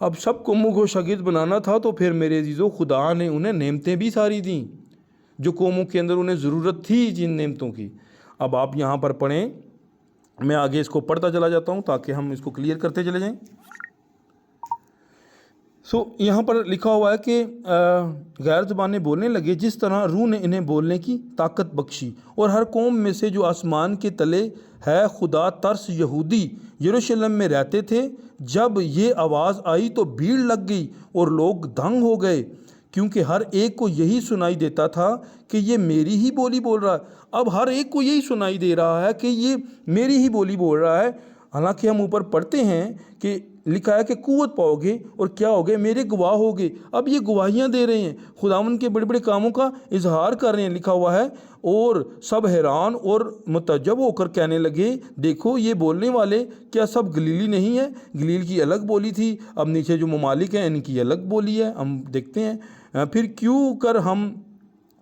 اب سب کو منہ کو شاگرد بنانا تھا تو پھر میرے عزیزو خدا نے انہیں نعمتیں بھی ساری دیں جو قوموں کے اندر انہیں ضرورت تھی جن نعمتوں کی۔ اب آپ یہاں پر پڑھیں، میں آگے اس کو پڑھتا چلا جاتا ہوں تاکہ ہم اس کو کلیئر کرتے چلے جائیں۔ یہاں پر لکھا ہوا ہے کہ غیر زبانیں بولنے لگے جس طرح روح نے انہیں بولنے کی طاقت بخشی، اور ہر قوم میں سے جو آسمان کے تلے ہے خدا ترس یہودی یروشلم میں رہتے تھے، جب یہ آواز آئی تو بھیڑ لگ گئی اور لوگ دنگ ہو گئے، کیونکہ ہر ایک کو یہی سنائی دیتا تھا کہ یہ میری ہی بولی بول رہا ہے۔ اب ہر ایک کو یہی سنائی دے رہا ہے کہ یہ میری ہی بولی بول رہا ہے۔ حالانکہ ہم اوپر پڑھتے ہیں کہ لکھا ہے کہ قوت پاؤ گے اور کیا ہوگے، میرے گواہ ہوگے۔ اب یہ گواہیاں دے رہے ہیں، خداوند کے بڑے بڑے کاموں کا اظہار کر رہے ہیں۔ لکھا ہوا ہے اور سب حیران اور متعجب ہو کر کہنے لگے، دیکھو یہ بولنے والے کیا سب گلیلی نہیں ہیں؟ گلیل کی الگ بولی تھی، اب نیچے جو ممالک ہیں ان کی الگ بولی ہے۔ ہم دیکھتے ہیں پھر کیوں کر ہم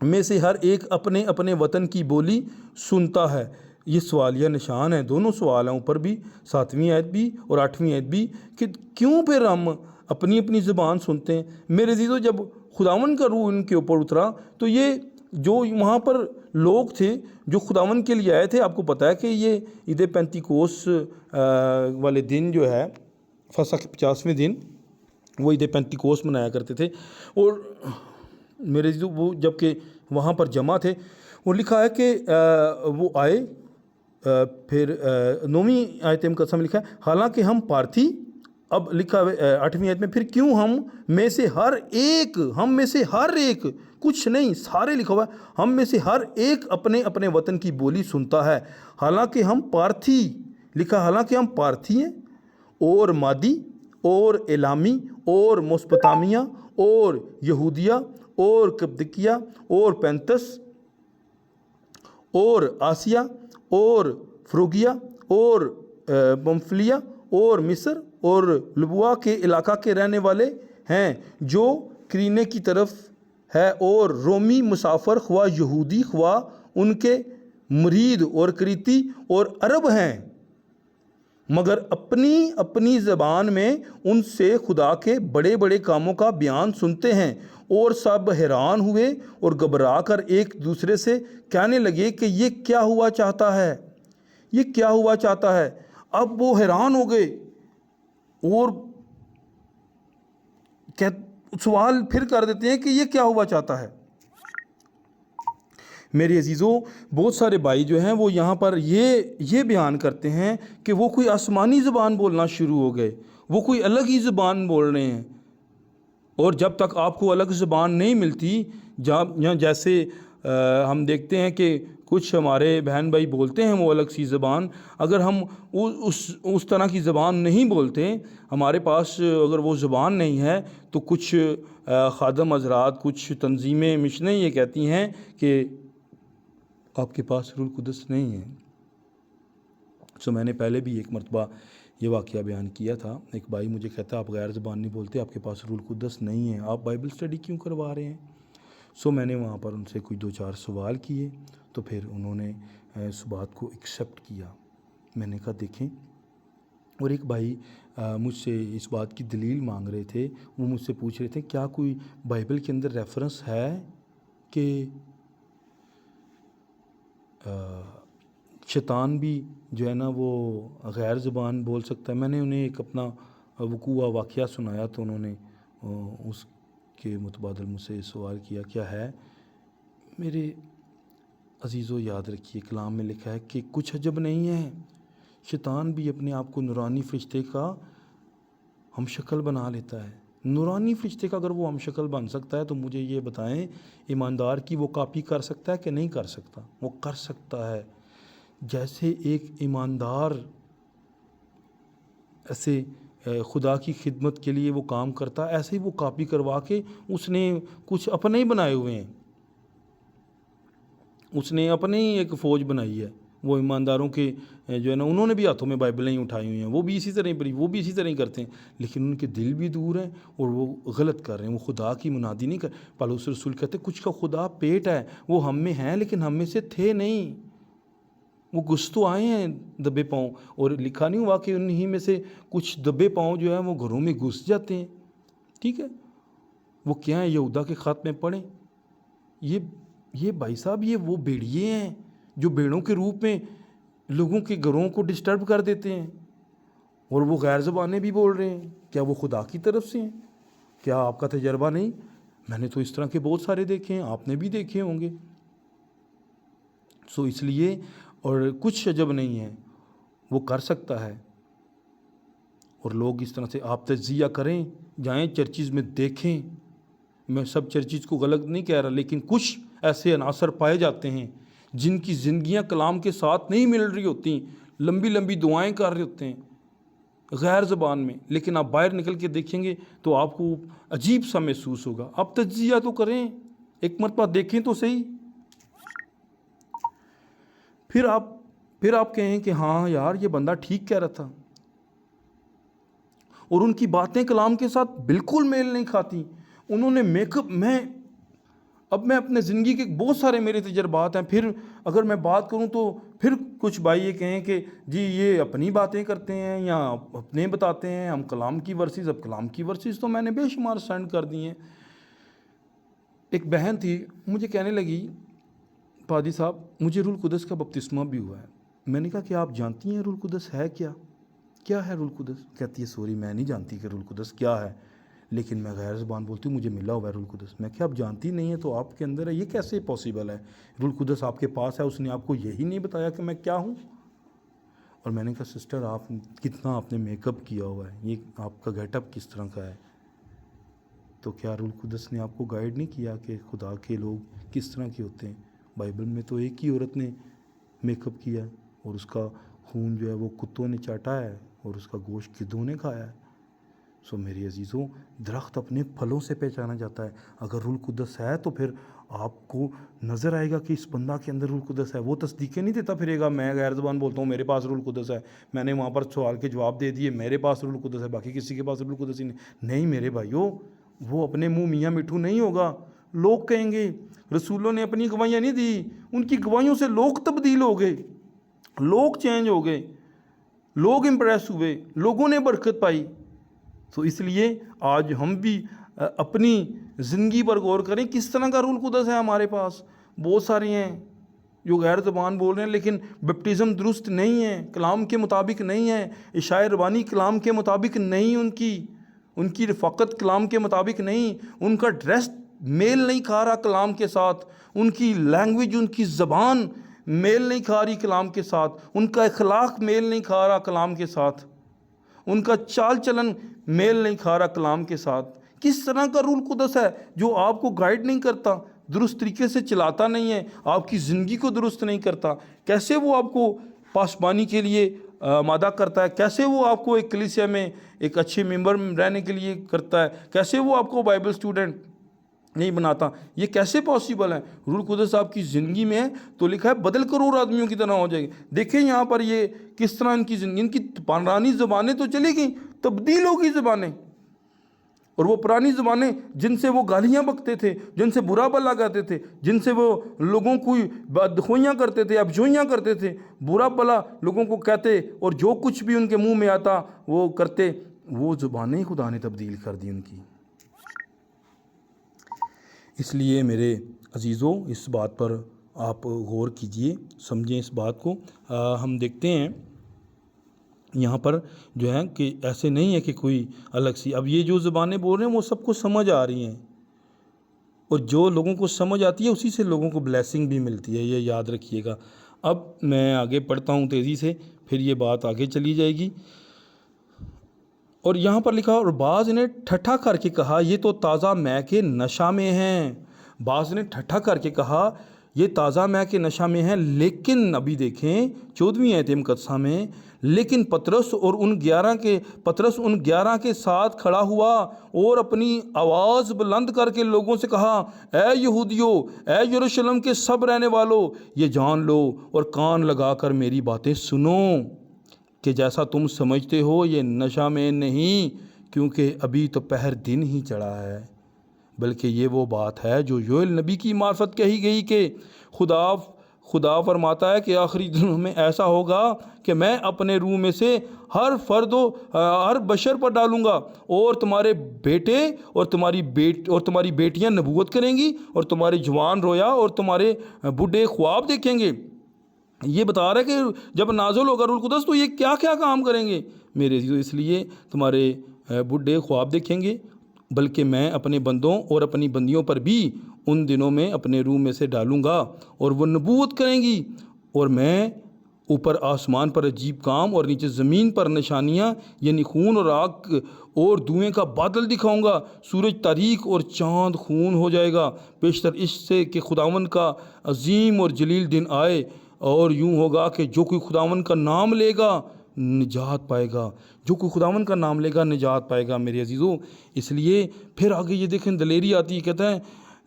میں سے ہر ایک اپنے اپنے وطن کی بولی سنتا ہے۔ یہ سوالیہ نشان ہے، دونوں سوال ہیں، اوپر بھی 7ویں آیت بھی اور 8ویں آیت بھی، کہ کیوں پھر ہم اپنی اپنی زبان سنتے ہیں۔ میرے عزیزو جب خداوند کا روح ان کے اوپر اترا تو یہ جو وہاں پر لوگ تھے جو خداوند کے لیے آئے تھے، آپ کو پتہ ہے کہ یہ عید پینتیکوس والے دن جو ہے فسح کے 50ویں دن وہ عید پینتیکوس منایا کرتے تھے، اور میرے عزیزو وہ جب کہ وہاں پر جمع تھے، وہ لکھا ہے کہ وہ آئے، پھر 9ویں آیت مقدسہ لکھا ہے حالانکہ ہم پارتھی، اب لکھا ہے 8ویں آیت میں پھر کیوں ہم میں سے ہر ایک کچھ نہیں، سارے لکھا ہوا ہے، ہم میں سے ہر ایک اپنے اپنے وطن کی بولی سنتا ہے۔ حالانکہ ہم پارتھی، لکھا حالانکہ ہم پارتھی ہیں اور مادی اور الامی اور مسپتامیہ اور یہودیہ اور کپدکیہ اور پینتس اور آسیہ اور فروگیہ اور پمفلیہ اور مصر اور لبوا کے علاقہ کے رہنے والے ہیں جو کرینے کی طرف ہے، اور رومی مسافر خواہ یہودی خواہ ان کے مرید اور کریتی اور عرب ہیں، مگر اپنی اپنی زبان میں ان سے خدا کے بڑے بڑے کاموں کا بیان سنتے ہیں، اور سب حیران ہوئے اور گھبرا کر ایک دوسرے سے کہنے لگے کہ یہ کیا ہوا چاہتا ہے، یہ کیا ہوا چاہتا ہے۔ اب وہ حیران ہو گئے اور سوال پھر کر دیتے ہیں کہ یہ کیا ہوا چاہتا ہے۔ میرے عزیزوں بہت سارے بھائی جو ہیں وہ یہاں پر یہ بیان کرتے ہیں کہ وہ کوئی آسمانی زبان بولنا شروع ہو گئے، وہ کوئی الگ ہی زبان بول رہے ہیں، اور جب تک آپ کو الگ زبان نہیں ملتی، جیسے ہم دیکھتے ہیں کہ کچھ ہمارے بہن بھائی بولتے ہیں وہ الگ سی زبان، اگر ہم اس طرح کی زبان نہیں بولتے، ہمارے پاس اگر وہ زبان نہیں ہے، تو کچھ خادم حضرات، کچھ تنظیمیں مشنیں یہ کہتی ہیں کہ آپ کے پاس روح القدس نہیں ہے۔ میں نے پہلے بھی ایک مرتبہ یہ واقعہ بیان کیا تھا، ایک بھائی مجھے کہتا ہے آپ غیر زبان نہیں بولتے، آپ کے پاس روح القدس نہیں ہے، آپ بائبل اسٹڈی کیوں کروا رہے ہیں؟ میں نے وہاں پر ان سے کوئی 2-4 سوال کیے، تو پھر انہوں نے اس بات کو ایکسیپٹ کیا۔ میں نے کہا دیکھیں، اور ایک بھائی مجھ سے اس بات کی دلیل مانگ رہے تھے، وہ مجھ سے پوچھ رہے تھے کیا کوئی بائبل کے اندر ریفرنس ہے کہ شیطان بھی جو ہے نا وہ غیر زبان بول سکتا ہے؟ میں نے انہیں ایک اپنا وقوع واقعہ سنایا، تو انہوں نے اس کے متبادل مجھ سے سوال کیا کیا ہے؟ میرے عزیزو یاد رکھیے کلام میں لکھا ہے کہ کچھ عجب نہیں ہے، شیطان بھی اپنے آپ کو نورانی فرشتے کا ہم شکل بنا لیتا ہے۔ نورانی فرشتے کا اگر وہ ہم شکل بن سکتا ہے تو مجھے یہ بتائیں ایماندار کی وہ کاپی کر سکتا ہے کہ نہیں کر سکتا؟ وہ کر سکتا ہے۔ جیسے ایک ایماندار ایسے خدا کی خدمت کے لیے وہ کام کرتا ہے، ایسے ہی وہ کاپی کروا کے اس نے کچھ اپنے ہی بنائے ہوئے ہیں، اس نے اپنے ہی ایک فوج بنائی ہے۔ وہ ایمانداروں کے جو ہے نا انہوں نے بھی ہاتھوں میں بائبلیں اٹھائی ہوئی ہیں، وہ بھی اسی طرح پڑھی، وہ بھی اسی طرح ہی کرتے ہیں، لیکن ان کے دل بھی دور ہیں اور وہ غلط کر رہے ہیں، وہ خدا کی منادی نہیں کر۔ پالوس رسول کہتے ہیں کچھ کا خدا پیٹ ہے، وہ ہم میں ہیں لیکن ہم میں سے تھے نہیں۔ وہ گھس تو آئے ہیں دبے پاؤں، اور لکھا نہیں ہوا کہ انہی میں سے کچھ دبے پاؤں جو ہیں وہ گھروں میں گھس جاتے ہیں. ٹھیک ہے، وہ کیا ہیں؟ یہودا کے خط میں پڑھیں. یہ بھائی صاحب یہ وہ بھیڑیے ہیں جو بھیڑوں کے روپ میں لوگوں کے گھروں کو ڈسٹرب کر دیتے ہیں، اور وہ غیر زبانیں بھی بول رہے ہیں. کیا وہ خدا کی طرف سے ہیں؟ کیا آپ کا تجربہ نہیں؟ میں نے تو اس طرح کے بہت سارے دیکھے ہیں، آپ نے بھی دیکھے ہوں گے. اس لیے اور کچھ عجب نہیں ہے، وہ کر سکتا ہے. اور لوگ اس طرح سے آپ تجزیہ کریں، جائیں چرچز میں دیکھیں. میں سب چرچز کو غلط نہیں کہہ رہا، لیکن کچھ ایسے عناصر پائے جاتے ہیں جن کی زندگیاں کلام کے ساتھ نہیں مل رہی ہوتی، لمبی لمبی دعائیں کر رہے ہوتے ہیں غیر زبان میں، لیکن آپ باہر نکل کے دیکھیں گے تو آپ کو عجیب سا محسوس ہوگا. آپ تجزیہ تو کریں، ایک مرتبہ دیکھیں تو صحیح. پھر آپ کہیں کہ ہاں یار یہ بندہ ٹھیک کہہ رہا تھا، اور ان کی باتیں کلام کے ساتھ بالکل میل نہیں کھاتی. انہوں نے میک اپ میں اپنے زندگی کے بہت سارے میرے تجربات ہیں. پھر اگر میں بات کروں تو پھر کچھ بھائی یہ کہیں کہ جی یہ اپنی باتیں کرتے ہیں یا اپنے بتاتے ہیں ہم کلام کی ورسز. اب کلام کی ورسز تو میں نے بے شمار سینڈ کر دی ہیں. ایک بہن تھی، مجھے کہنے لگی پادری صاحب مجھے روح القدس کا بپتسمہ بھی ہوا ہے. میں نے کہا کہ آپ جانتی ہیں روح القدس ہے کیا ہے روح القدس؟ کہتی ہے سوری میں نہیں جانتی کہ روح القدس کیا ہے، لیکن میں غیر زبان بولتی ہوں، مجھے ملا ہوا ہے روح القدس. میں کہا آپ جانتی نہیں ہیں تو آپ کے اندر ہے، یہ کیسے پاسبل ہے؟ روح القدس آپ کے پاس ہے، اس نے آپ کو یہی نہیں بتایا کہ میں کیا ہوں؟ اور میں نے کہا سسٹر آپ کتنا آپ نے میک اپ کیا ہوا ہے، یہ آپ کا گیٹ اپ کس طرح کا ہے؟ تو کیا روح القدس نے آپ کو گائیڈ نہیں کیا کہ خدا کے لوگ کس طرح کے ہوتے ہیں؟ بائبل میں تو ایک ہی عورت نے میک اپ کیا اور اس کا خون جو ہے وہ کتوں نے چاٹا ہے اور اس کا گوشت گدھوں نے کھایا ہے. میرے عزیزوں، درخت اپنے پھلوں سے پہچانا جاتا ہے. اگر روح القدس ہے تو پھر آپ کو نظر آئے گا کہ اس بندہ کے اندر روح القدس ہے. وہ تصدیقیں نہیں دیتا پھرے گا میں غیر زبان بولتا ہوں میرے پاس روح القدس ہے، میں نے وہاں پر سوال کے جواب دے دیے میرے پاس روح القدس ہے، باقی کسی کے پاس روح القدس ہی نہیں. میرے بھائیوں، وہ اپنے منہ میاں مٹھو نہیں ہوگا. لوگ کہیں گے رسولوں نے اپنی گواہیاں نہیں دی، ان کی گواہیوں سے لوگ تبدیل ہو گئے، لوگ چینج ہو گئے، لوگ امپریس ہوئے، لوگوں نے برکت پائی. تو اس لیے آج ہم بھی اپنی زندگی پر غور کریں کس طرح کا روح القدس ہے ہمارے پاس. بہت سارے ہیں جو غیر زبان بول رہے ہیں لیکن بپٹزم درست نہیں ہے، کلام کے مطابق نہیں ہے، اشاعہ ربانی کلام کے مطابق نہیں، ان کی رفاقت کلام کے مطابق نہیں، ان کا ڈریس میل نہیں کھا رہا کلام کے ساتھ، ان کی لینگویج ان کی زبان میل نہیں کھا رہی کلام کے ساتھ، ان کا اخلاق میل نہیں کھا رہا کلام کے ساتھ، ان کا چال چلن میل نہیں کھا رہا کلام کے ساتھ. کس طرح کا روح القدس ہے جو آپ کو گائیڈ نہیں کرتا، درست طریقے سے چلاتا نہیں ہے، آپ کی زندگی کو درست نہیں کرتا؟ کیسے وہ آپ کو پاسبانی کے لیے آمادہ کرتا ہے؟ کیسے وہ آپ کو ایک کلیسیا میں ایک اچھے ممبر رہنے کے لیے کرتا ہے؟ کیسے وہ آپ کو بائبل اسٹوڈنٹ نہیں بناتا؟ یہ کیسے پاسبل ہے؟ روح القدس آپ کی زندگی میں ہے تو لکھا ہے بدل کر اور آدمیوں کی طرح ہو جائے گی. دیکھیں یہاں پر یہ کس طرح ان کی زندگی، ان کی پرانی زبانیں تو چلی گئیں، تبدیل ہو گئی زبانیں. اور وہ پرانی زبانیں جن سے وہ گالیاں بکتے تھے، جن سے برا بلا کہتے تھے، جن سے وہ لوگوں کو بدخوئیاں کرتے تھے، ابجوئیاں کرتے تھے، برا بلا لوگوں کو کہتے اور جو کچھ بھی ان کے منہ میں آتا وہ کرتے، وہ زبانیں خدا نے تبدیل کر دی ان کی. اس لیے میرے عزیزوں اس بات پر آپ غور کیجئے، سمجھیں اس بات کو. ہم دیکھتے ہیں یہاں پر جو ہے کہ ایسے نہیں ہے کہ کوئی الگ سی، اب یہ جو زبانیں بول رہے ہیں وہ سب کو سمجھ آ رہی ہیں، اور جو لوگوں کو سمجھ آتی ہے اسی سے لوگوں کو بلیسنگ بھی ملتی ہے، یہ یاد رکھیے گا. اب میں آگے پڑھتا ہوں تیزی سے، پھر یہ بات آگے چلی جائے گی. اور یہاں پر لکھا اور بعض نے ٹھٹھا کر کے کہا یہ تو تازہ مے کے نشہ میں ہیں. بعض نے ٹھٹھا کر کے کہا یہ تازہ مے کے نشہ میں ہیں. لیکن ابھی دیکھیں 14ویں آیت مقدسہ میں، لیکن پطرس ان 11 کے ساتھ کھڑا ہوا اور اپنی آواز بلند کر کے لوگوں سے کہا اے یہودیو، اے یروشلم کے سب رہنے والو، یہ جان لو اور کان لگا کر میری باتیں سنو کہ جیسا تم سمجھتے ہو یہ نشہ میں نہیں، کیونکہ ابھی تو پہر دن ہی چڑھا ہے، بلکہ یہ وہ بات ہے جو یوئیل نبی کی معرفت کہی گئی کہ خدا فرماتا ہے کہ آخری دنوں میں ایسا ہوگا کہ میں اپنے روح میں سے ہر فرد و ہر بشر پر ڈالوں گا، اور تمہارے بیٹے اور تمہاری بیٹیاں نبوت کریں گی، اور تمہارے جوان رویا اور تمہارے بوڑھے خواب دیکھیں گے۔ یہ بتا رہا ہے کہ جب نازل ہوگا روح القدس تو یہ کیا کیا کام کریں گے میرے عزیزو۔ اس لیے تمہارے بوڑھے خواب دیکھیں گے، بلکہ میں اپنے بندوں اور اپنی بندیوں پر بھی ان دنوں میں اپنے روح میں سے ڈالوں گا، اور وہ نبوت کریں گی، اور میں اوپر آسمان پر عجیب کام اور نیچے زمین پر نشانیاں یعنی خون اور آگ اور دھوئیں کا بادل دکھاؤں گا۔ سورج تاریک اور چاند خون ہو جائے گا، بیشتر اس سے کہ خداوند کا عظیم اور جلیل دن آئے، اور یوں ہوگا کہ جو کوئی خداوند کا نام لے گا نجات پائے گا۔ جو کوئی خداوند کا نام لے گا نجات پائے گا میرے عزیزو۔ اس لیے پھر آگے یہ دیکھیں دلیری آتی ہے، کہتا ہے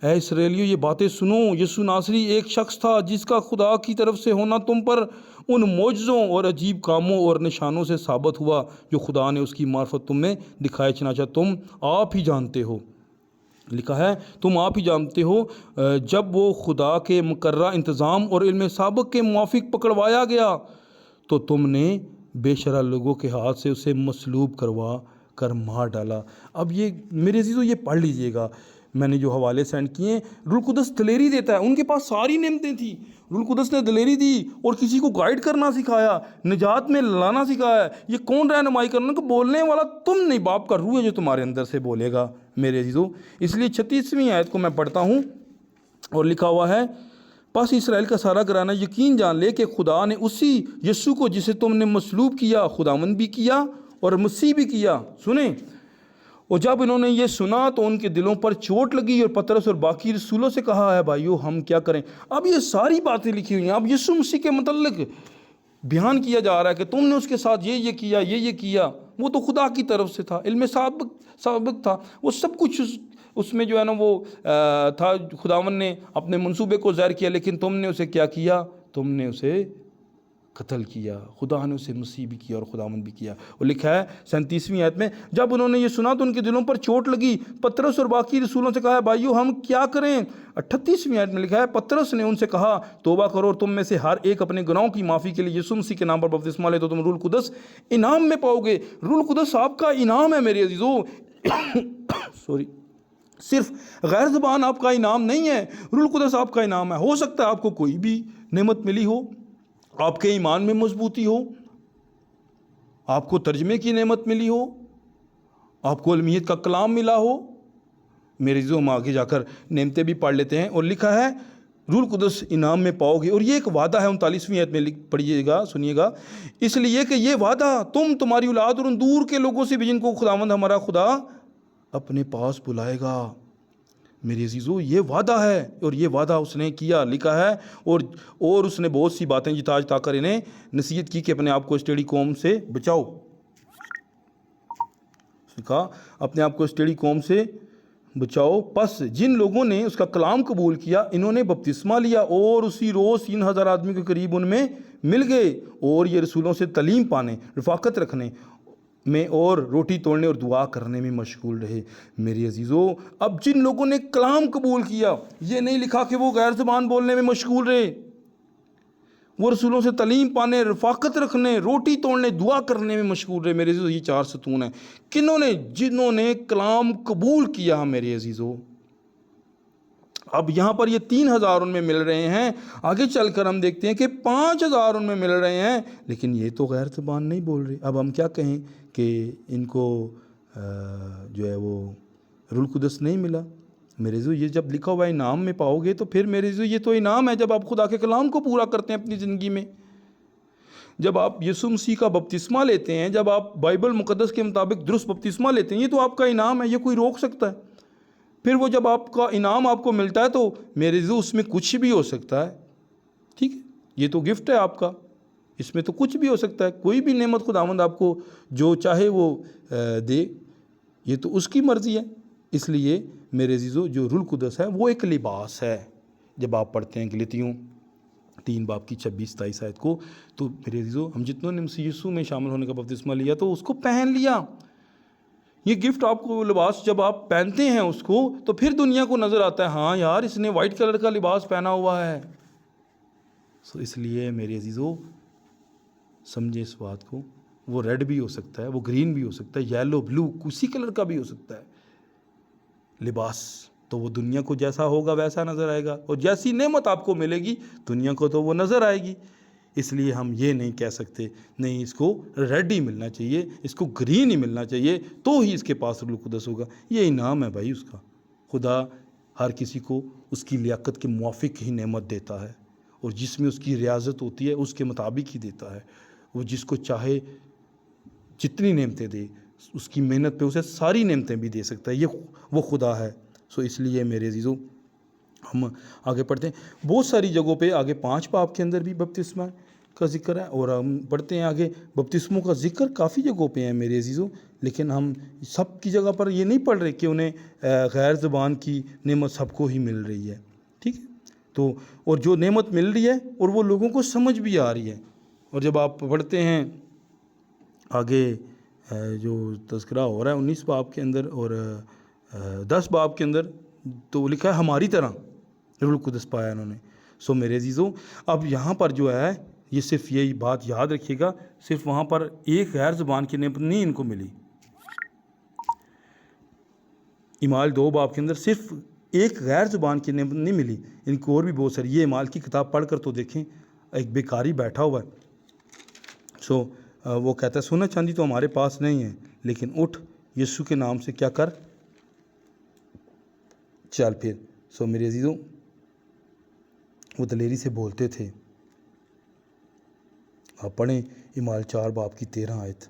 اے اسرائیلیو یہ باتیں سنو، یسوع ناصری ایک شخص تھا جس کا خدا کی طرف سے ہونا تم پر ان معجزوں اور عجیب کاموں اور نشانوں سے ثابت ہوا جو خدا نے اس کی معرفت تم میں دکھائے، چنانچہ تم آپ ہی جانتے ہو۔ لکھا ہے تم آپ ہی جانتے ہو، جب وہ خدا کے مقررہ انتظام اور علم سابق کے موافق پکڑوایا گیا تو تم نے بے شرح لوگوں کے ہاتھ سے اسے مصلوب کروا کر مار ڈالا۔ اب یہ میرے عزیزو یہ پڑھ لیجئے گا، میں نے جو حوالے سینڈ کیے ہیں۔ روح القدس دلیری دیتا ہے، ان کے پاس ساری نعمتیں تھیں، روح القدس نے دلیری دی اور کسی کو گائیڈ کرنا سکھایا، نجات میں لانا سکھایا۔ یہ کون رہنمائی کرنا؟ کہ بولنے والا تم نہیں، باپ کا روح ہے جو تمہارے اندر سے بولے گا میرے عزیزو۔ اس لیے 36ویں آیت کو میں پڑھتا ہوں، اور لکھا ہوا ہے پس اسرائیل کا سارا گھرانہ یقین جان لے کہ خدا نے اسی یسوع کو جسے تم نے مصلوب کیا خداوند بھی کیا اور مسیح بھی کیا۔ سنیں، اور جب انہوں نے یہ سنا تو ان کے دلوں پر چوٹ لگی، اور پطرس اور باقی رسولوں سے کہا ہے بھائیو ہم کیا کریں؟ اب یہ ساری باتیں لکھی ہوئی ہیں، اب یسوع مسیح کے متعلق بیان کیا جا رہا ہے کہ تم نے اس کے ساتھ یہ کیا، یہ کیا۔ وہ تو خدا کی طرف سے تھا، علم سابق تھا، وہ سب کچھ اس میں جو ہے نا وہ تھا، خداوند نے اپنے منصوبے کو ظاہر کیا، لیکن تم نے اسے کیا کیا؟ تم نے اسے قتل کیا۔ خدا نے اسے مسیح بھی کیا اور خداوند بھی کیا۔ اور لکھا ہے 37ویں آیت میں جب انہوں نے یہ سنا تو ان کے دلوں پر چوٹ لگی، پطرس اور باقی رسولوں سے کہا بھائیو ہم کیا کریں؟ 38ویں آیت میں لکھا ہے پطرس نے ان سے کہا توبہ کرو اور تم میں سے ہر ایک اپنے گناہوں کی معافی کے لیے یسوع مسیح کے نام پر بپتسمہ لے تو تم روح القدس انعام میں پاؤ گے۔ روح القدس آپ کا انعام ہے میرے عزیزو۔ صرف غیر زبان آپ کا انعام نہیں ہے، روح القدس آپ کا انعام ہے۔ ہو سکتا ہے آپ کو کوئی بھی نعمت ملی ہو، آپ کے ایمان میں مضبوطی ہو، آپ کو ترجمے کی نعمت ملی ہو، آپ کو علمیت کا کلام ملا ہو۔ میرے عزیزو ہم آگے جا کر نعمتیں بھی پڑھ لیتے ہیں، اور لکھا ہے روح القدس انعام میں پاؤ گے، اور یہ ایک وعدہ ہے۔ 39ویں آیت میں پڑھیے گا، سنیے گا، اس لیے کہ یہ وعدہ تمہاری اولاد اور ان دور کے لوگوں سے بھی جن کو خداوند ہمارا خدا اپنے پاس بلائے گا۔ میرے عزیزو یہ وعدہ ہے، اور یہ وعدہ اس نے کیا، لکھا ہے اور اس نے بہت سی باتیں جتاج تا کر انہیں نصیحت کی کہ اپنے آپ کو اس ٹیڑھی قوم سے بچاؤ۔ کہا اپنے آپ کو اس ٹیڑھی قوم سے بچاؤ۔ پس جن لوگوں نے اس کا کلام قبول کیا انہوں نے بپتسمہ لیا، اور اسی روز 3000 آدمی کے قریب ان میں مل گئے، اور یہ رسولوں سے تعلیم پانے، رفاقت رکھنے میں اور روٹی توڑنے اور دعا کرنے میں مشغول رہے۔ میری عزیزو اب جن لوگوں نے کلام قبول کیا، یہ نہیں لکھا کہ وہ غیر زبان بولنے میں مشغول رہے، وہ رسولوں سے تعلیم پانے، رفاقت رکھنے، روٹی توڑنے، دعا کرنے میں مشغول رہے۔ میرے عزیزو یہ 4 ستون ہیں، کنہوں نے؟ جنہوں نے کلام قبول کیا میرے عزیزو۔ اب یہاں پر یہ 3000 ان میں مل رہے ہیں، آگے چل کر ہم دیکھتے ہیں کہ 5000 ان میں مل رہے ہیں، لیکن یہ تو غیر زبان نہیں بول رہے۔ اب ہم کیا کہیں کہ ان کو جو ہے وہ روح القدس نہیں ملا؟ میرے عزیزو یہ جب لکھا ہوا انعام میں پاؤ گے تو پھر میرے عزیزو یہ تو انعام ہے جب آپ خدا کے کلام کو پورا کرتے ہیں اپنی زندگی میں، جب آپ یسوع مسیح کا بپتسمہ لیتے ہیں، جب آپ بائبل مقدس کے مطابق درست بپتسمہ لیتے ہیں، یہ تو آپ کا انعام ہے، یہ کوئی روک سکتا ہے؟ پھر وہ جب آپ کا انعام آپ کو ملتا ہے تو میرے عزیزو اس میں کچھ بھی ہو سکتا ہے، ٹھیک ہے؟ یہ تو گفٹ ہے آپ کا، اس میں تو کچھ بھی ہو سکتا ہے، کوئی بھی نعمت خداوند آپ کو جو چاہے وہ دے، یہ تو اس کی مرضی ہے۔ اس لیے میرے عزیزو جو روح القدس ہے وہ ایک لباس ہے۔ جب آپ پڑھتے ہیں غلاطیوں 3 باب کی 26-27 آیت کو، تو میرے عزیزو ہم جتنوں نے مسیح یسوع میں شامل ہونے کا بپتسمہ لیا تو اس کو پہن لیا۔ یہ گفٹ آپ کو لباس جب آپ پہنتے ہیں اس کو تو پھر دنیا کو نظر آتا ہے ہاں یار اس نے وائٹ کلر کا لباس پہنا ہوا ہے، اس لیے میرے عزیزو سمجھے اس بات کو. وہ ریڈ بھی ہو سکتا ہے, وہ گرین بھی ہو سکتا ہے, یلو بلو کسی کلر کا بھی ہو سکتا ہے. لباس تو وہ دنیا کو جیسا ہوگا ویسا نظر آئے گا, اور جیسی نعمت آپ کو ملے گی دنیا کو تو وہ نظر آئے گی. اس لیے ہم یہ نہیں کہہ سکتے نہیں اس کو ریڈ ہی ملنا چاہیے, اس کو گرین ہی ملنا چاہیے تو ہی اس کے پاس روح القدس ہوگا. یہ انعام ہے بھائی اس کا. خدا ہر کسی کو اس کی لیاقت کے موافق ہی نعمت دیتا ہے, اور جس میں اس کی ریاضت ہوتی ہے اس کے مطابق ہی دیتا ہے. وہ جس کو چاہے جتنی نعمتیں دے, اس کی محنت پہ اسے ساری نعمتیں بھی دے سکتا ہے. یہ وہ خدا ہے. اس لیے میرے عزیزو ہم آگے پڑھتے ہیں. بہت ساری جگہوں پہ آگے 5 باب کے اندر بھی بپتسمہ کا ذکر ہے, اور ہم پڑھتے ہیں آگے بپتسموں کا ذکر کافی جگہوں پہ ہے میرے عزیزو. لیکن ہم سب کی جگہ پر یہ نہیں پڑھ رہے کہ انہیں غیر زبان کی نعمت سب کو ہی مل رہی ہے. ٹھیک ہے, تو اور جو نعمت مل رہی ہے اور وہ لوگوں کو سمجھ بھی آ رہی ہے. اور جب آپ پڑھتے ہیں آگے جو تذکرہ ہو رہا ہے 19 باب کے اندر اور 10 باب کے اندر, تو لکھا ہے ہماری طرح روح القدس پایا انہوں نے. میرے عزیزوں اب یہاں پر جو ہے یہ صرف یہی بات یاد رکھیے گا, صرف وہاں پر ایک غیر زبان کی نعمت نہیں ان کو ملی. اعمال 2 باب کے اندر صرف ایک غیر زبان کی نعمت نہیں ملی, ان کو اور بھی بہت ساری. یہ اعمال کی کتاب پڑھ کر تو دیکھیں, ایک بیکاری بیٹھا ہوا ہے. وہ کہتا ہے سونا چاندی تو ہمارے پاس نہیں ہے, لیکن اٹھ یسوع کے نام سے کیا کر, چل پھر. میرے عزیزوں وہ دلیری سے بولتے تھے. آپ پڑھیں اعمال 4 باب کی 13 آیت.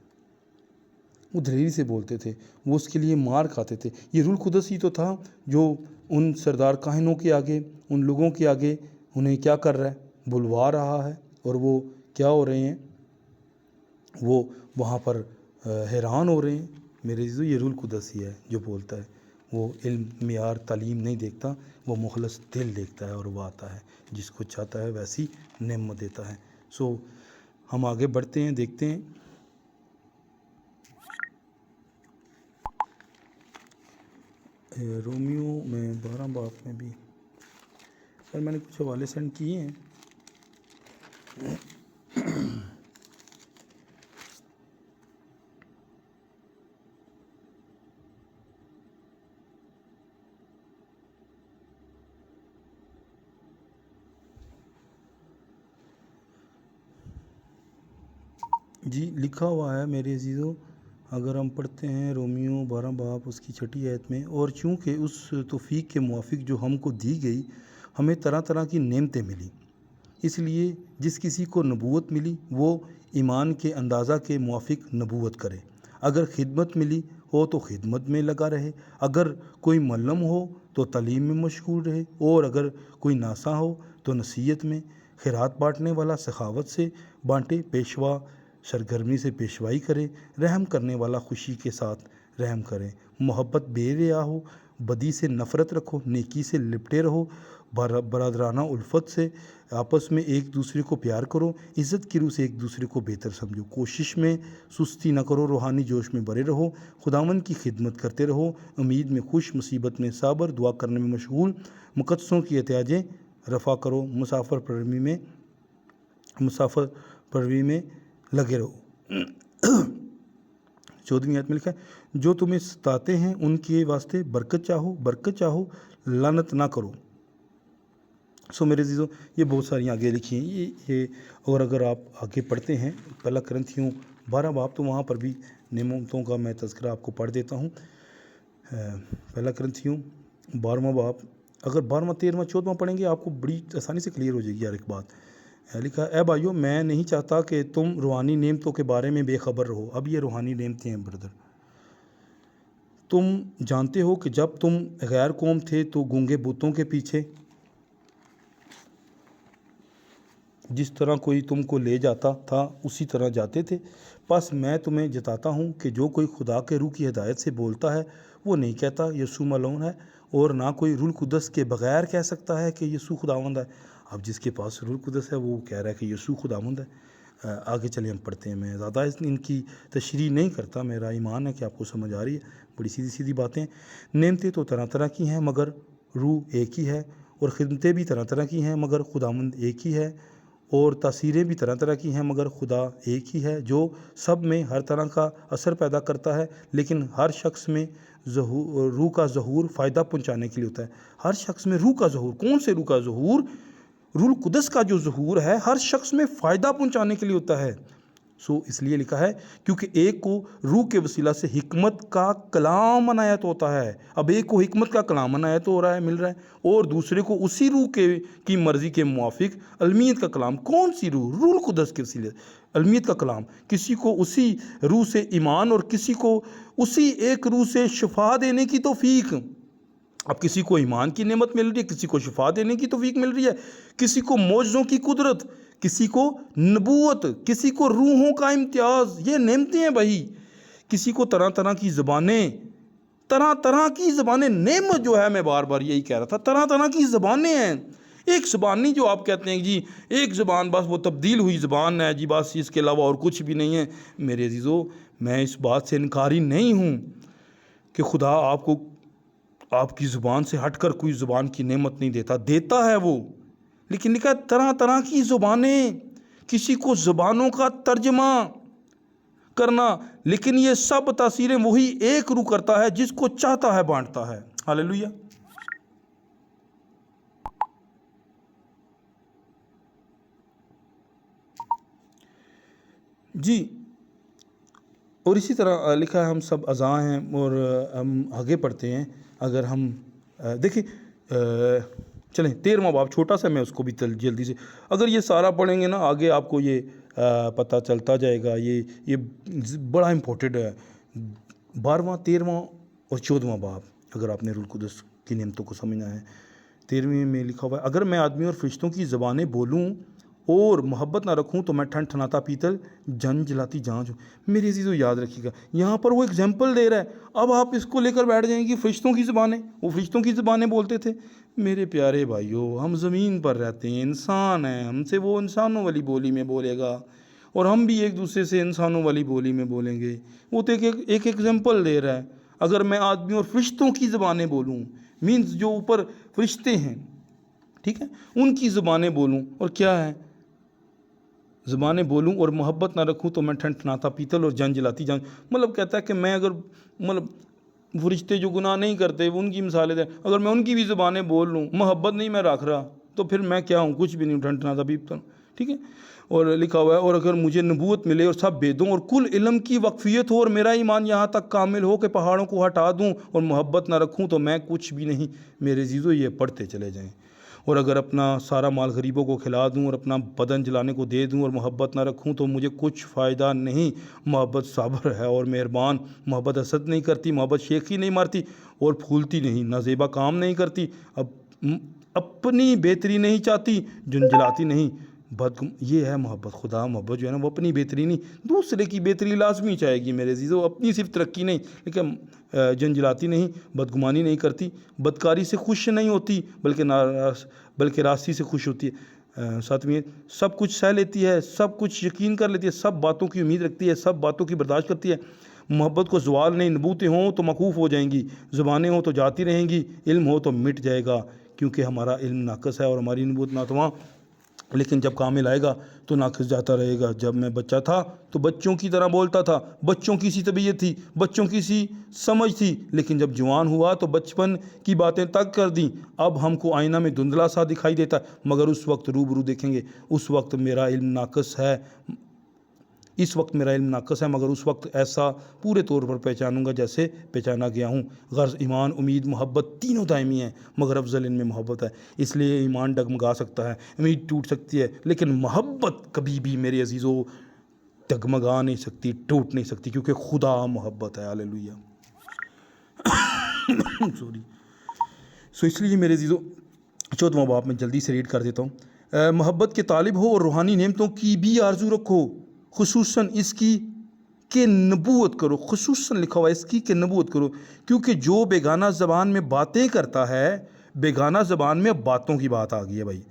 وہ دلیری سے بولتے تھے, وہ اس کے لیے مار کھاتے تھے. یہ روح القدس ہی تو تھا جو ان سردار کاہنوں کے آگے, ان لوگوں کے آگے انہیں کیا کر رہا ہے, بلوا رہا ہے. اور وہ کیا ہو رہے ہیں, وہ وہاں پر حیران ہو رہے ہیں. میرے عزیزو یہ روح القدس ہی ہے جو بولتا ہے. وہ علم معیار تعلیم نہیں دیکھتا, وہ مخلص دل دیکھتا ہے, اور وہ آتا ہے جس کو چاہتا ہے ویسی نعمت دیتا ہے. ہم آگے بڑھتے ہیں, دیکھتے ہیں رومیو میں 12 باب میں بھی سر میں نے کچھ حوالے سینڈ کیے ہیں. جی لکھا ہوا ہے میرے عزیزو, اگر ہم پڑھتے ہیں رومیو 12 باب اس کی 6 آیت میں, اور چونکہ اس توفیق کے موافق جو ہم کو دی گئی ہمیں طرح طرح کی نعمتیں ملی, اس لیے جس کسی کو نبوت ملی وہ ایمان کے اندازہ کے موافق نبوت کرے. اگر خدمت ملی ہو تو خدمت میں لگا رہے, اگر کوئی معلم ہو تو تعلیم میں مشغول رہے, اور اگر کوئی ناسا ہو تو نصیحت میں. خیرات بانٹنے والا سخاوت سے بانٹے, پیشوا سرگرمی سے پیشوائی کرے, رحم کرنے والا خوشی کے ساتھ رحم کرے. محبت بے ریا ہو, بدی سے نفرت رکھو, نیکی سے لپٹے رہو, برادرانہ الفت سے آپس میں ایک دوسرے کو پیار کرو, عزت کی روح سے ایک دوسرے کو بہتر سمجھو, کوشش میں سستی نہ کرو, روحانی جوش میں بھرے رہو, خداوند کی خدمت کرتے رہو, امید میں خوش, مصیبت میں صابر, دعا کرنے میں مشغول, مقدسوں کی احتیاجیں رفع کرو, مسافر پروی میں لگے رہو. 14ویں آیت میں لکھا ہے جو تمہیں ستاتے ہیں ان کے واسطے برکت چاہو, لعنت نہ کرو. میرے عزیزو یہ بہت ساری آگے لکھی ہیں یہ. اور اگر آپ آگے پڑھتے ہیں 1 کرنتھیوں 12 باب تو وہاں پر بھی نعمتوں کا میں تذکرہ آپ کو پڑھ دیتا ہوں. 1 کرنتھیوں 12واں باب, اگر 12واں 13واں 14واں پڑھیں گے آپ کو بڑی آسانی سے کلیئر ہو جائے گی ہر ایک بات. لکھا اے بھائیو میں نہیں چاہتا کہ تم روحانی نعمتوں کے بارے میں بے خبر رہو. اب یہ روحانی نعمتیں ہیں بردر. تم جانتے ہو کہ جب تم غیر قوم تھے تو گونگے بتوں کے پیچھے جس طرح کوئی تم کو لے جاتا تھا اسی طرح جاتے تھے. بس میں تمہیں جتاتا ہوں کہ جو کوئی خدا کے روح کی ہدایت سے بولتا ہے وہ نہیں کہتا یسوع ملعون ہے, اور نہ کوئی روح القدس کے بغیر کہہ سکتا ہے کہ یسوع خداوند ہے. اب جس کے پاس روح القدس ہے وہ کہہ رہا ہے کہ یسوع خداوند ہے. آگے چلیں ہم پڑھتے ہیں. میں زیادہ ان کی تشریح نہیں کرتا, میرا ایمان ہے کہ آپ کو سمجھ آ رہی ہے, بڑی سیدھی سیدھی باتیں. نعمتیں تو طرح طرح کی ہیں مگر روح ایک ہی ہے, اور خدمتیں بھی طرح طرح کی ہیں مگر خداوند ایک ہی ہے, اور تاثیریں بھی طرح طرح کی ہیں، مگر خدا ایک ہی ہے جو سب میں ہر طرح کا اثر پیدا کرتا ہے، لیکن ہر شخص میں روح کا ظہور فائدہ پہنچانے کے لیے ہوتا ہے۔ ہر شخص میں روح کا ظہور، کون سے روح کا ظہور؟ روح القدس کا جو ظہور ہے ہر شخص میں فائدہ پہنچانے کے لیے ہوتا ہے۔ اس لیے لکھا ہے کیونکہ ایک کو روح کے وسیلہ سے حکمت کا کلام عنایت ہوتا ہے۔ اب ایک کو حکمت کا کلام عنایت ہو رہا ہے، مل رہا ہے، اور دوسرے کو اسی روح کی مرضی کے موافق علمیت کا کلام۔ کون سی روح؟ روح القدس کے وسیلے علمیت کا کلام۔ کسی کو اسی روح سے ایمان اور کسی کو اسی ایک روح سے شفا دینے کی توفیق۔ اب کسی کو ایمان کی نعمت مل رہی ہے، کسی کو شفا دینے کی توفیق مل رہی ہے، کسی کو معجزوں کی قدرت، کسی کو نبوت، کسی کو روحوں کا امتیاز۔ یہ نعمتیں ہیں بھائی۔ کسی کو طرح طرح کی زبانیں، طرح طرح کی زبانیں۔ نعمت جو ہے، میں بار بار یہی کہہ رہا تھا، طرح طرح کی زبانیں ہیں۔ ایک زبان نہیں جو آپ کہتے ہیں جی ایک زبان بس وہ تبدیل ہوئی زبان ہے جی، بس اس کے علاوہ اور کچھ بھی نہیں ہے۔ میرے عزیزو، میں اس بات سے انکاری نہیں ہوں کہ خدا آپ کو آپ کی زبان سے ہٹ کر کوئی زبان کی نعمت نہیں دیتا، دیتا ہے وہ، لیکن لکھا ہے طرح طرح کی زبانیں، کسی کو زبانوں کا ترجمہ کرنا، لیکن یہ سب تاثیریں وہی ایک روح کرتا ہے جس کو چاہتا ہے بانٹتا ہے۔ ہاللیلویہ۔ جی، اور اسی طرح لکھا ہے ہم سب اعضاء ہیں اور ہم آگے پڑھتے ہیں۔ اگر ہم دیکھیں چلیں 13واں باب چھوٹا سا، میں اس کو بھی جلدی سے، اگر یہ سارا پڑھیں گے نا آگے آپ کو یہ پتہ چلتا جائے گا۔ یہ بڑا امپورٹنٹ ہے، 12واں 13واں اور 14واں باب، اگر آپ نے روح القدس کی نعمتوں کو سمجھنا ہے۔ 13ویں میں لکھا ہوا ہے اگر میں آدمی اور فرشتوں کی زبانیں بولوں اور محبت نہ رکھوں تو میں ٹھن ٹھناتا پیتل جن جلاتی جانچ ہوں۔ میری عزیزو یاد رکھیے گا، یہاں پر وہ ایگزامپل دے رہا ہے۔ اب آپ اس کو لے کر بیٹھ جائیں گے فرشتوں کی زبانیں، وہ فرشتوں کی زبانیں بولتے تھے۔ میرے پیارے بھائیو، ہم زمین پر رہتے ہیں، انسان ہیں، ہم سے وہ انسانوں والی بولی میں بولے گا اور ہم بھی ایک دوسرے سے انسانوں والی بولی میں بولیں گے۔ وہ تو ایک ایگزامپل دے رہا ہے۔ اگر میں آدمی اور فرشتوں کی زبانیں بولوں، مینز جو اوپر فرشتے ہیں، ٹھیک ہے، ان کی زبانیں بولوں، اور کیا ہے زبانیں بولوں اور محبت نہ رکھوں تو میں ٹھن ٹھناتا پیتل اور جن جلاتی جان۔ مطلب کہتا ہے کہ میں اگر فرشتے جو گناہ نہیں کرتے ان کی مثالیں دیں، اگر میں ان کی بھی زبانیں بول لوں، محبت نہیں میں رکھ رہا، تو پھر میں کیا ہوں؟ کچھ بھی نہیں، ٹھن ٹھناتا پیتل، ٹھیک ہے۔ اور لکھا ہوا ہے اور اگر مجھے نبوت ملے اور سب بیدوں اور کل علم کی وقفیت ہو اور میرا ایمان یہاں تک کامل ہو کہ پہاڑوں کو ہٹا دوں اور محبت نہ رکھوں تو میں کچھ بھی نہیں۔ میرے عزیزو یہ پڑھتے چلے جائیں۔ اور اگر اپنا سارا مال غریبوں کو کھلا دوں اور اپنا بدن جلانے کو دے دوں اور محبت نہ رکھوں تو مجھے کچھ فائدہ نہیں۔ محبت صبر ہے اور مہربان، محبت حسد نہیں کرتی، محبت شیخی نہیں مارتی اور پھولتی نہیں، نہ زیبا کام نہیں کرتی، اپنی بہتری نہیں چاہتی، جنجلاتی نہیں، یہ ہے محبت۔ خدا محبت جو ہے نا وہ اپنی بہتری نہیں، دوسرے کی بہتری لازمی چاہے گی میرے عزیزو، اپنی صرف ترقی نہیں، لیکن جنجلاتی نہیں، بدگمانی نہیں کرتی، بدکاری سے خوش نہیں ہوتی بلکہ راستی سے خوش ہوتی ہے۔ 7ویں، سب کچھ سہ لیتی ہے، سب کچھ یقین کر لیتی ہے، سب باتوں کی امید رکھتی ہے، سب باتوں کی برداشت کرتی ہے۔ محبت کو زوال نہیں، نبوتیں ہوں تو موقوف ہو جائیں گی، زبانیں ہوں تو جاتی رہیں گی، علم ہو تو مٹ جائے گا، کیونکہ ہمارا علم ناقص ہے اور ہماری نبوت ناتواں، لیکن جب کامل آئے گا تو ناقص جاتا رہے گا۔ جب میں بچہ تھا تو بچوں کی طرح بولتا تھا، بچوں کی سی طبیعت تھی، بچوں کی سی سمجھ تھی، لیکن جب جوان ہوا تو بچپن کی باتیں ترک کر دیں۔ اب ہم کو آئینہ میں دھندلا سا دکھائی دیتا ہے، مگر اس وقت روبرو دیکھیں گے۔ اس وقت میرا علم ناقص ہے، مگر اس وقت ایسا پورے طور پر پہچانوں گا جیسے پہچانا گیا ہوں۔ غرض ایمان، امید، محبت تینوں دائمی ہیں، مگر افضل ان میں محبت ہے۔ اس لیے ایمان ڈگمگا سکتا ہے، امید ٹوٹ سکتی ہے، لیکن محبت کبھی بھی میرے عزیزو ڈگمگا نہیں سکتی، ٹوٹ نہیں سکتی، کیونکہ خدا محبت ہے۔ ہاللیلویہ۔ اس لیے میرے عزیزو 14واں باب میں جلدی سے ریڈ کر دیتا ہوں۔ محبت کے طالب ہو اور روحانی نعمتوں کی بھی آرزو رکھو، خصوصاً اس کی کہ نبوت کرو۔ خصوصاً لکھا ہوا ہے اس کی کہ نبوت کرو، کیونکہ جو بیگانہ زبان میں باتیں کرتا ہے، بیگانہ زبان میں باتوں کی بات آ گئی ہے بھائی،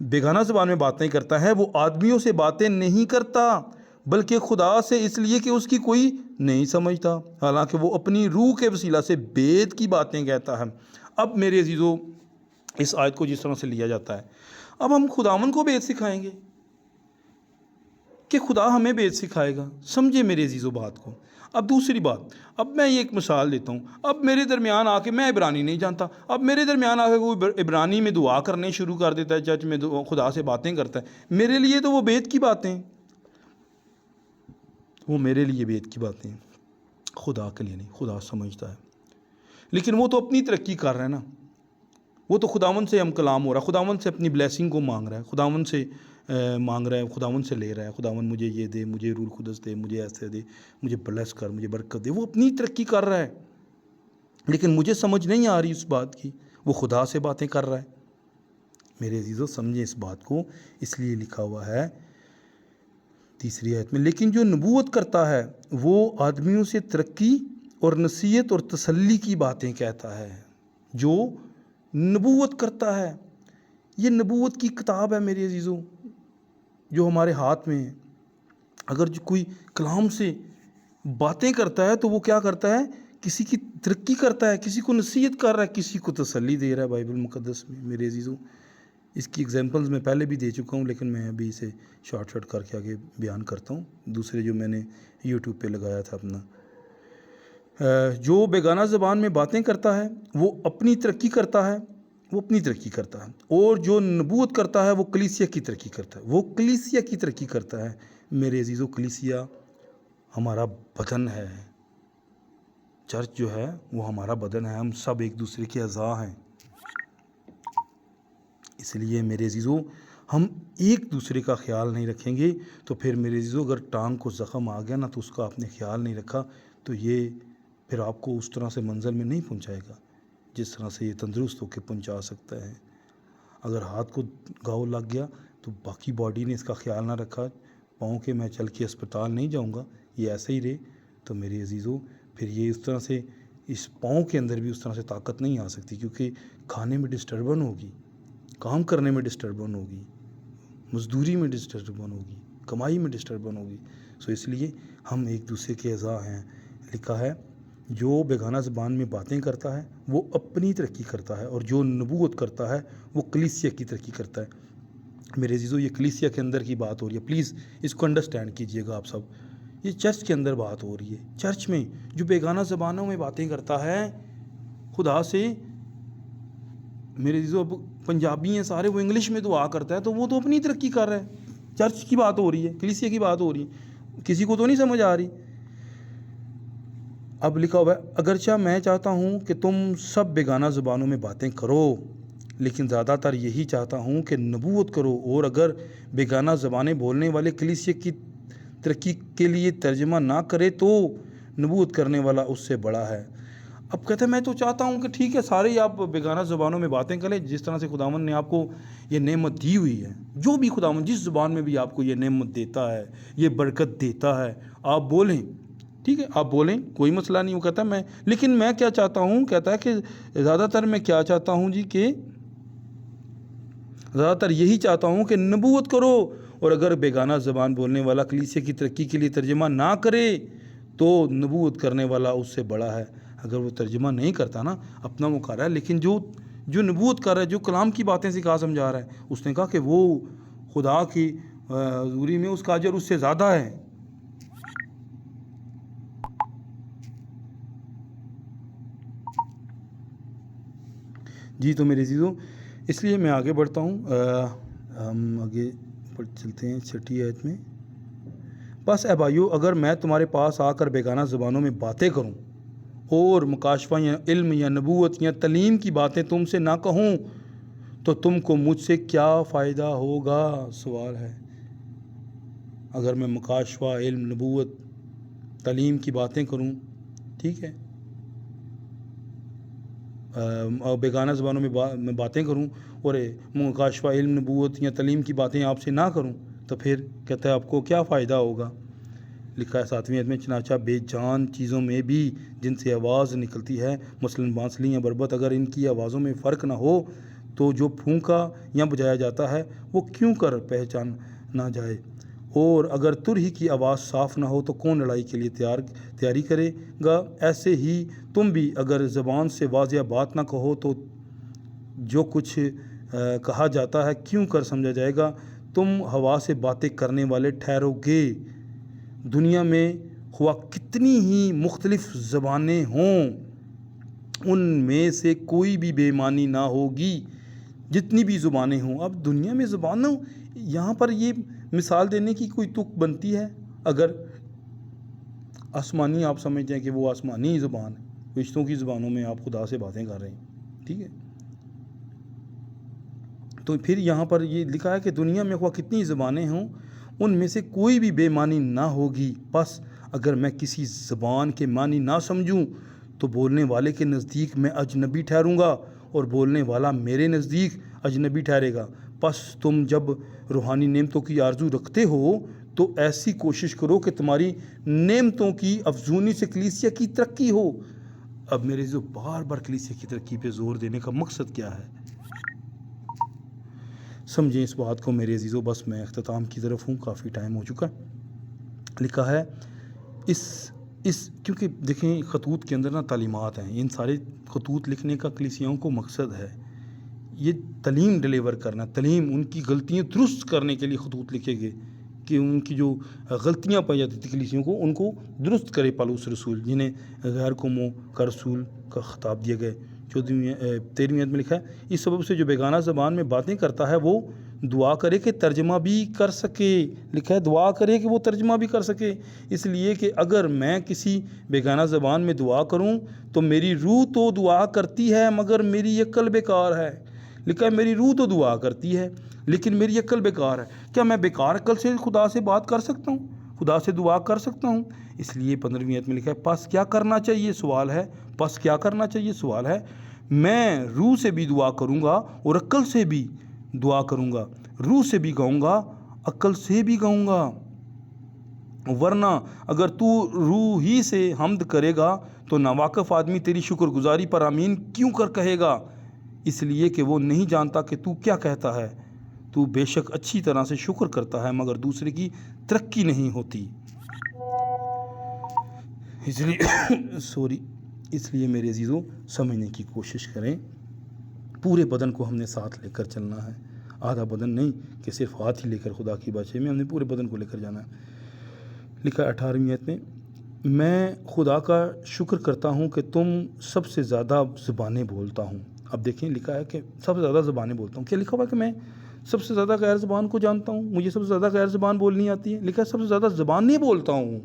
بیگانہ زبان میں باتیں کرتا ہے، وہ آدمیوں سے باتیں نہیں کرتا بلکہ خدا سے، اس لیے کہ اس کی کوئی نہیں سمجھتا، حالانکہ وہ اپنی روح کے وسیلہ سے بید کی باتیں کہتا ہے۔ اب میرے عزیزو اس آیت کو جس طرح سے لیا جاتا ہے، اب ہم خداوند کو بید سکھائیں گے، کہ خدا ہمیں بیت سکھائے گا. سمجھے میرے عزیزو بات کو. اب دوسری بات، اب میں یہ ایک مثال دیتا ہوں. اب میرے درمیان آ کے، میں عبرانی نہیں جانتا، اب میرے درمیان آ کے کوئی عبرانی میں دعا کرنے شروع کر دیتا ہے، چرچ میں خدا سے باتیں کرتا ہے. میرے لیے تو وہ بیت کی باتیں، وہ میرے لیے بیت کی باتیں، خدا کے لیے نہیں. خدا سمجھتا ہے. لیکن وہ تو اپنی ترقی کر رہا ہے نا. وہ تو خداوند سے ہم کلام ہو رہا ہے، خداوند سے اپنی بلیسنگ کو مانگ رہا ہے، خداوند سے مانگ رہا ہے، خداوند سے لے رہا ہے. خداوند مجھے یہ دے، مجھے روح القدس دے، مجھے ایسے دے، مجھے بلیس کر، مجھے برکت دے. وہ اپنی ترقی کر رہا ہے، لیکن مجھے سمجھ نہیں آ رہی اس بات کی. وہ خدا سے باتیں کر رہا ہے. میرے عزیزو سمجھیں اس بات کو. اس لیے لکھا ہوا ہے تیسری آیت میں، لیکن جو نبوت کرتا ہے وہ آدمیوں سے ترقی اور نصیحت اور تسلی کی باتیں کہتا ہے. جو نبوت کرتا ہے، یہ نبوت کی کتاب ہے میرے عزیزو جو ہمارے ہاتھ میں ہے. اگر جو کوئی کلام سے باتیں کرتا ہے تو وہ کیا کرتا ہے؟ کسی کی ترقی کرتا ہے، کسی کو نصیحت کر رہا ہے، کسی کو تسلی دے رہا ہے. بائبل مقدس میں میرے عزیزو اس کی ایگزامپلز میں پہلے بھی دے چکا ہوں، لیکن میں ابھی اسے شارٹ کر کے آگے بیان کرتا ہوں. دوسرے جو میں نے یوٹیوب پہ لگایا تھا اپنا، جو بیگانہ زبان میں باتیں کرتا ہے وہ اپنی ترقی کرتا ہے، وہ اپنی ترقی کرتا ہے. اور جو نبوت کرتا ہے وہ کلیسیا کی ترقی کرتا ہے، وہ کلیسیا کی ترقی کرتا ہے. میرے عزیزو کلیسیا ہمارا بدن ہے. چرچ جو ہے وہ ہمارا بدن ہے. ہم سب ایک دوسرے کے اعضاء ہیں. اس لیے میرے عزیزو ہم ایک دوسرے کا خیال نہیں رکھیں گے تو پھر میرے عزیزو اگر ٹانگ کو زخم آ گیا نا تو اس کا آپ نے خیال نہیں رکھا تو یہ پھر آپ کو اس طرح سے منزل میں نہیں پہنچائے گا جس طرح سے یہ تندرست ہو کے پہنچا سکتا ہے. اگر ہاتھ کو گھاؤ لگ گیا تو باقی باڈی نے اس کا خیال نہ رکھا، پاؤں کے میں چل کے اسپتال نہیں جاؤں گا، یہ ایسے ہی رہے، تو میرے عزیزو پھر یہ اس طرح سے اس پاؤں کے اندر بھی اس طرح سے طاقت نہیں آ سکتی، کیونکہ کھانے میں ڈسٹربن ہوگی، کام کرنے میں ڈسٹربن ہوگی، مزدوری میں ڈسٹربن ہوگی، کمائی میں ڈسٹربن ہوگی. سو اس لیے ہم ایک دوسرے کے اعضاء ہیں. لکھا ہے جو بیگانہ زبان میں باتیں کرتا ہے وہ اپنی ترقی کرتا ہے، اور جو نبوت کرتا ہے وہ کلیسیا کی ترقی کرتا ہے. میرے عزیزو یہ کلیسیا کے اندر کی بات ہو رہی ہے. پلیز اس کو انڈرسٹینڈ کیجئے گا آپ سب. یہ چرچ کے اندر بات ہو رہی ہے. چرچ میں جو بیگانہ زبانوں میں باتیں کرتا ہے خدا سے، میرے عزیزو اب پنجابی ہیں سارے، وہ انگلش میں دعا کرتا ہے تو وہ تو اپنی ترقی کر رہا ہے. چرچ کی بات ہو رہی ہے، کلیسیا کی بات ہو رہی ہے. کسی کو تو نہیں سمجھ آ رہی. اب لکھا ہوا ہے اگرچہ میں چاہتا ہوں کہ تم سب بیگانہ زبانوں میں باتیں کرو، لیکن زیادہ تر یہی چاہتا ہوں کہ نبوت کرو. اور اگر بیگانہ زبانیں بولنے والے کلیسیا کی ترقی کے لیے ترجمہ نہ کرے تو نبوت کرنے والا اس سے بڑا ہے. اب کہتے ہیں میں تو چاہتا ہوں کہ ٹھیک ہے سارے ہی آپ بیگانہ زبانوں میں باتیں کریں، جس طرح سے خداوند نے آپ کو یہ نعمت دی ہوئی ہے. جو بھی خداوند جس زبان میں بھی آپ کو یہ نعمت دیتا ہے، یہ برکت دیتا ہے، آپ بولیں. ٹھیک ہے آپ بولیں، کوئی مسئلہ نہیں. وہ کہتا ہے لیکن میں کیا چاہتا ہوں، کہتا ہے کہ زیادہ تر میں کیا چاہتا ہوں جی، کہ زیادہ تر یہی چاہتا ہوں کہ نبوت کرو. اور اگر بیگانہ زبان بولنے والا کلیسیا کی ترقی کے لیے ترجمہ نہ کرے تو نبوت کرنے والا اس سے بڑا ہے. اگر وہ ترجمہ نہیں کرتا نا، اپنا وہ کر رہا ہے، لیکن جو نبوت کر رہا ہے، جو کلام کی باتیں سکھا سمجھا رہا ہے، اس نے کہا کہ وہ خدا کی حضوری میں اس کا اجر اس سے زیادہ ہے. جی تو میرے عزیزو اس لیے میں آگے بڑھتا ہوں. ہم آگے چلتے ہیں 6 آیت میں. بس اے بھائیو، اگر میں تمہارے پاس آ کر بیگانہ زبانوں میں باتیں کروں اور مکاشفہ یا علم یا نبوت یا تعلیم کی باتیں تم سے نہ کہوں تو تم کو مجھ سے کیا فائدہ ہوگا؟ سوال ہے. اگر میں مکاشفہ، علم، نبوت، تعلیم کی باتیں کروں، ٹھیک ہے، بیگانہ زبانوں میں باتیں کروں اور مکاشفہ، علم، نبوت یا تعلیم کی باتیں آپ سے نہ کروں تو پھر کہتا ہے آپ کو کیا فائدہ ہوگا؟ لکھا ہے 7ویں آیت میں چنانچہ بے جان چیزوں میں بھی جن سے آواز نکلتی ہے، مثلاً بانسری یا بربط، اگر ان کی آوازوں میں فرق نہ ہو تو جو پھونکا یا بجایا جاتا ہے وہ کیوں کر پہچان نہ جائے؟ اور اگر تر ہی کی آواز صاف نہ ہو تو کون لڑائی کے لیے تیاری کرے گا؟ ایسے ہی تم بھی اگر زبان سے واضح بات نہ کہو تو جو کچھ کہا جاتا ہے کیوں کر سمجھا جائے گا؟ تم ہوا سے باتیں کرنے والے ٹھہرو گے۔ دنیا میں ہوا کتنی ہی مختلف زبانیں ہوں، ان میں سے کوئی بھی بے معنی نہ ہوگی، جتنی بھی زبانیں ہوں۔ اب دنیا میں زبانوں، یہاں پر یہ مثال دینے کی کوئی تک بنتی ہے؟ اگر آسمانی آپ سمجھتے ہیں کہ وہ آسمانی زبان ہے، فرشتوں کی زبانوں میں آپ خدا سے باتیں کر رہے ہیں، ٹھیک ہے، تو پھر یہاں پر یہ لکھا ہے کہ دنیا میں خواہ کتنی زبانیں ہوں، ان میں سے کوئی بھی بے معنی نہ ہوگی۔ بس اگر میں کسی زبان کے معنی نہ سمجھوں تو بولنے والے کے نزدیک میں اجنبی ٹھہروں گا، اور بولنے والا میرے نزدیک اجنبی ٹھہرے گا۔ پس تم جب روحانی نعمتوں کی آرزو رکھتے ہو تو ایسی کوشش کرو کہ تمہاری نعمتوں کی افزونی سے کلیسیا کی ترقی ہو۔ اب میرے جو بار بار کلیسیا کی ترقی پہ زور دینے کا مقصد کیا ہے؟ سمجھیں اس بات کو میرے عزیزو، بس میں اختتام کی طرف ہوں، کافی ٹائم ہو چکا ہے۔ لکھا ہے اس کیونکہ دیکھیں خطوط کے اندر نا تعلیمات ہیں، ان سارے خطوط لکھنے کا کلیسیاؤں کو مقصد ہے یہ تعلیم ڈیلیور کرنا، تعلیم، ان کی غلطیاں درست کرنے کے لیے خطوط لکھے گئے کہ ان کی جو غلطیاں پائی جاتی تھی کلیسیوں کو، ان کو درست کرے پالوس رسول، جنہیں غیر قوموں کا رسول کا خطاب دیا گیا۔ 13ویں آیت میں لکھا ہے، اس سبب سے جو بیگانہ زبان میں باتیں کرتا ہے وہ دعا کرے کہ ترجمہ بھی کر سکے۔ لکھا ہے دعا کرے کہ وہ ترجمہ بھی کر سکے، اس لیے کہ اگر میں کسی بیگانہ زبان میں دعا کروں تو میری روح تو دعا کرتی ہے مگر میری عقل بیکار ہے۔ لکھا ہے میری روح تو دعا کرتی ہے لیکن میری عقل بیکار ہے۔ کیا میں بیکار عقل سے خدا سے بات کر سکتا ہوں؟ خدا سے دعا کر سکتا ہوں؟ اس لیے 15ویں آیت میں لکھا ہے، پس کیا کرنا چاہیے؟ سوال ہے، پس کیا کرنا چاہیے؟ سوال ہے، میں روح سے بھی دعا کروں گا اور عقل سے بھی دعا کروں گا، روح سے بھی گاؤں گا، عقل سے بھی گاؤں گا۔ ورنہ اگر تو روح ہی سے حمد کرے گا تو ناواقف آدمی تیری شکر گزاری پر آمین کیوں کر کہے گا؟ اس لیے کہ وہ نہیں جانتا کہ تو کیا کہتا ہے۔ تو بے شک اچھی طرح سے شکر کرتا ہے مگر دوسرے کی ترقی نہیں ہوتی۔ اس لیے میرے عزیزوں سمجھنے کی کوشش کریں، پورے بدن کو ہم نے ساتھ لے کر چلنا ہے، آدھا بدن نہیں کہ صرف ہاتھ ہی لے کر خدا کی بادشاہی میں، ہم نے پورے بدن کو لے کر جانا ہے۔ لکھا ہے 18ویں آیت میں خدا کا شکر کرتا ہوں کہ تم سب سے زیادہ زبانیں بولتا ہوں۔ اب دیکھیں لکھا ہے کہ سب سے زیادہ زبانیں بولتا ہوں، کیا لکھا ہوا ہے کہ میں سب سے زیادہ غیر زبان کو جانتا ہوں، مجھے سب سے زیادہ غیر زبان بولنی آتی ہے؟ لکھا ہے سب سے زیادہ زبانیں بولتا ہوں۔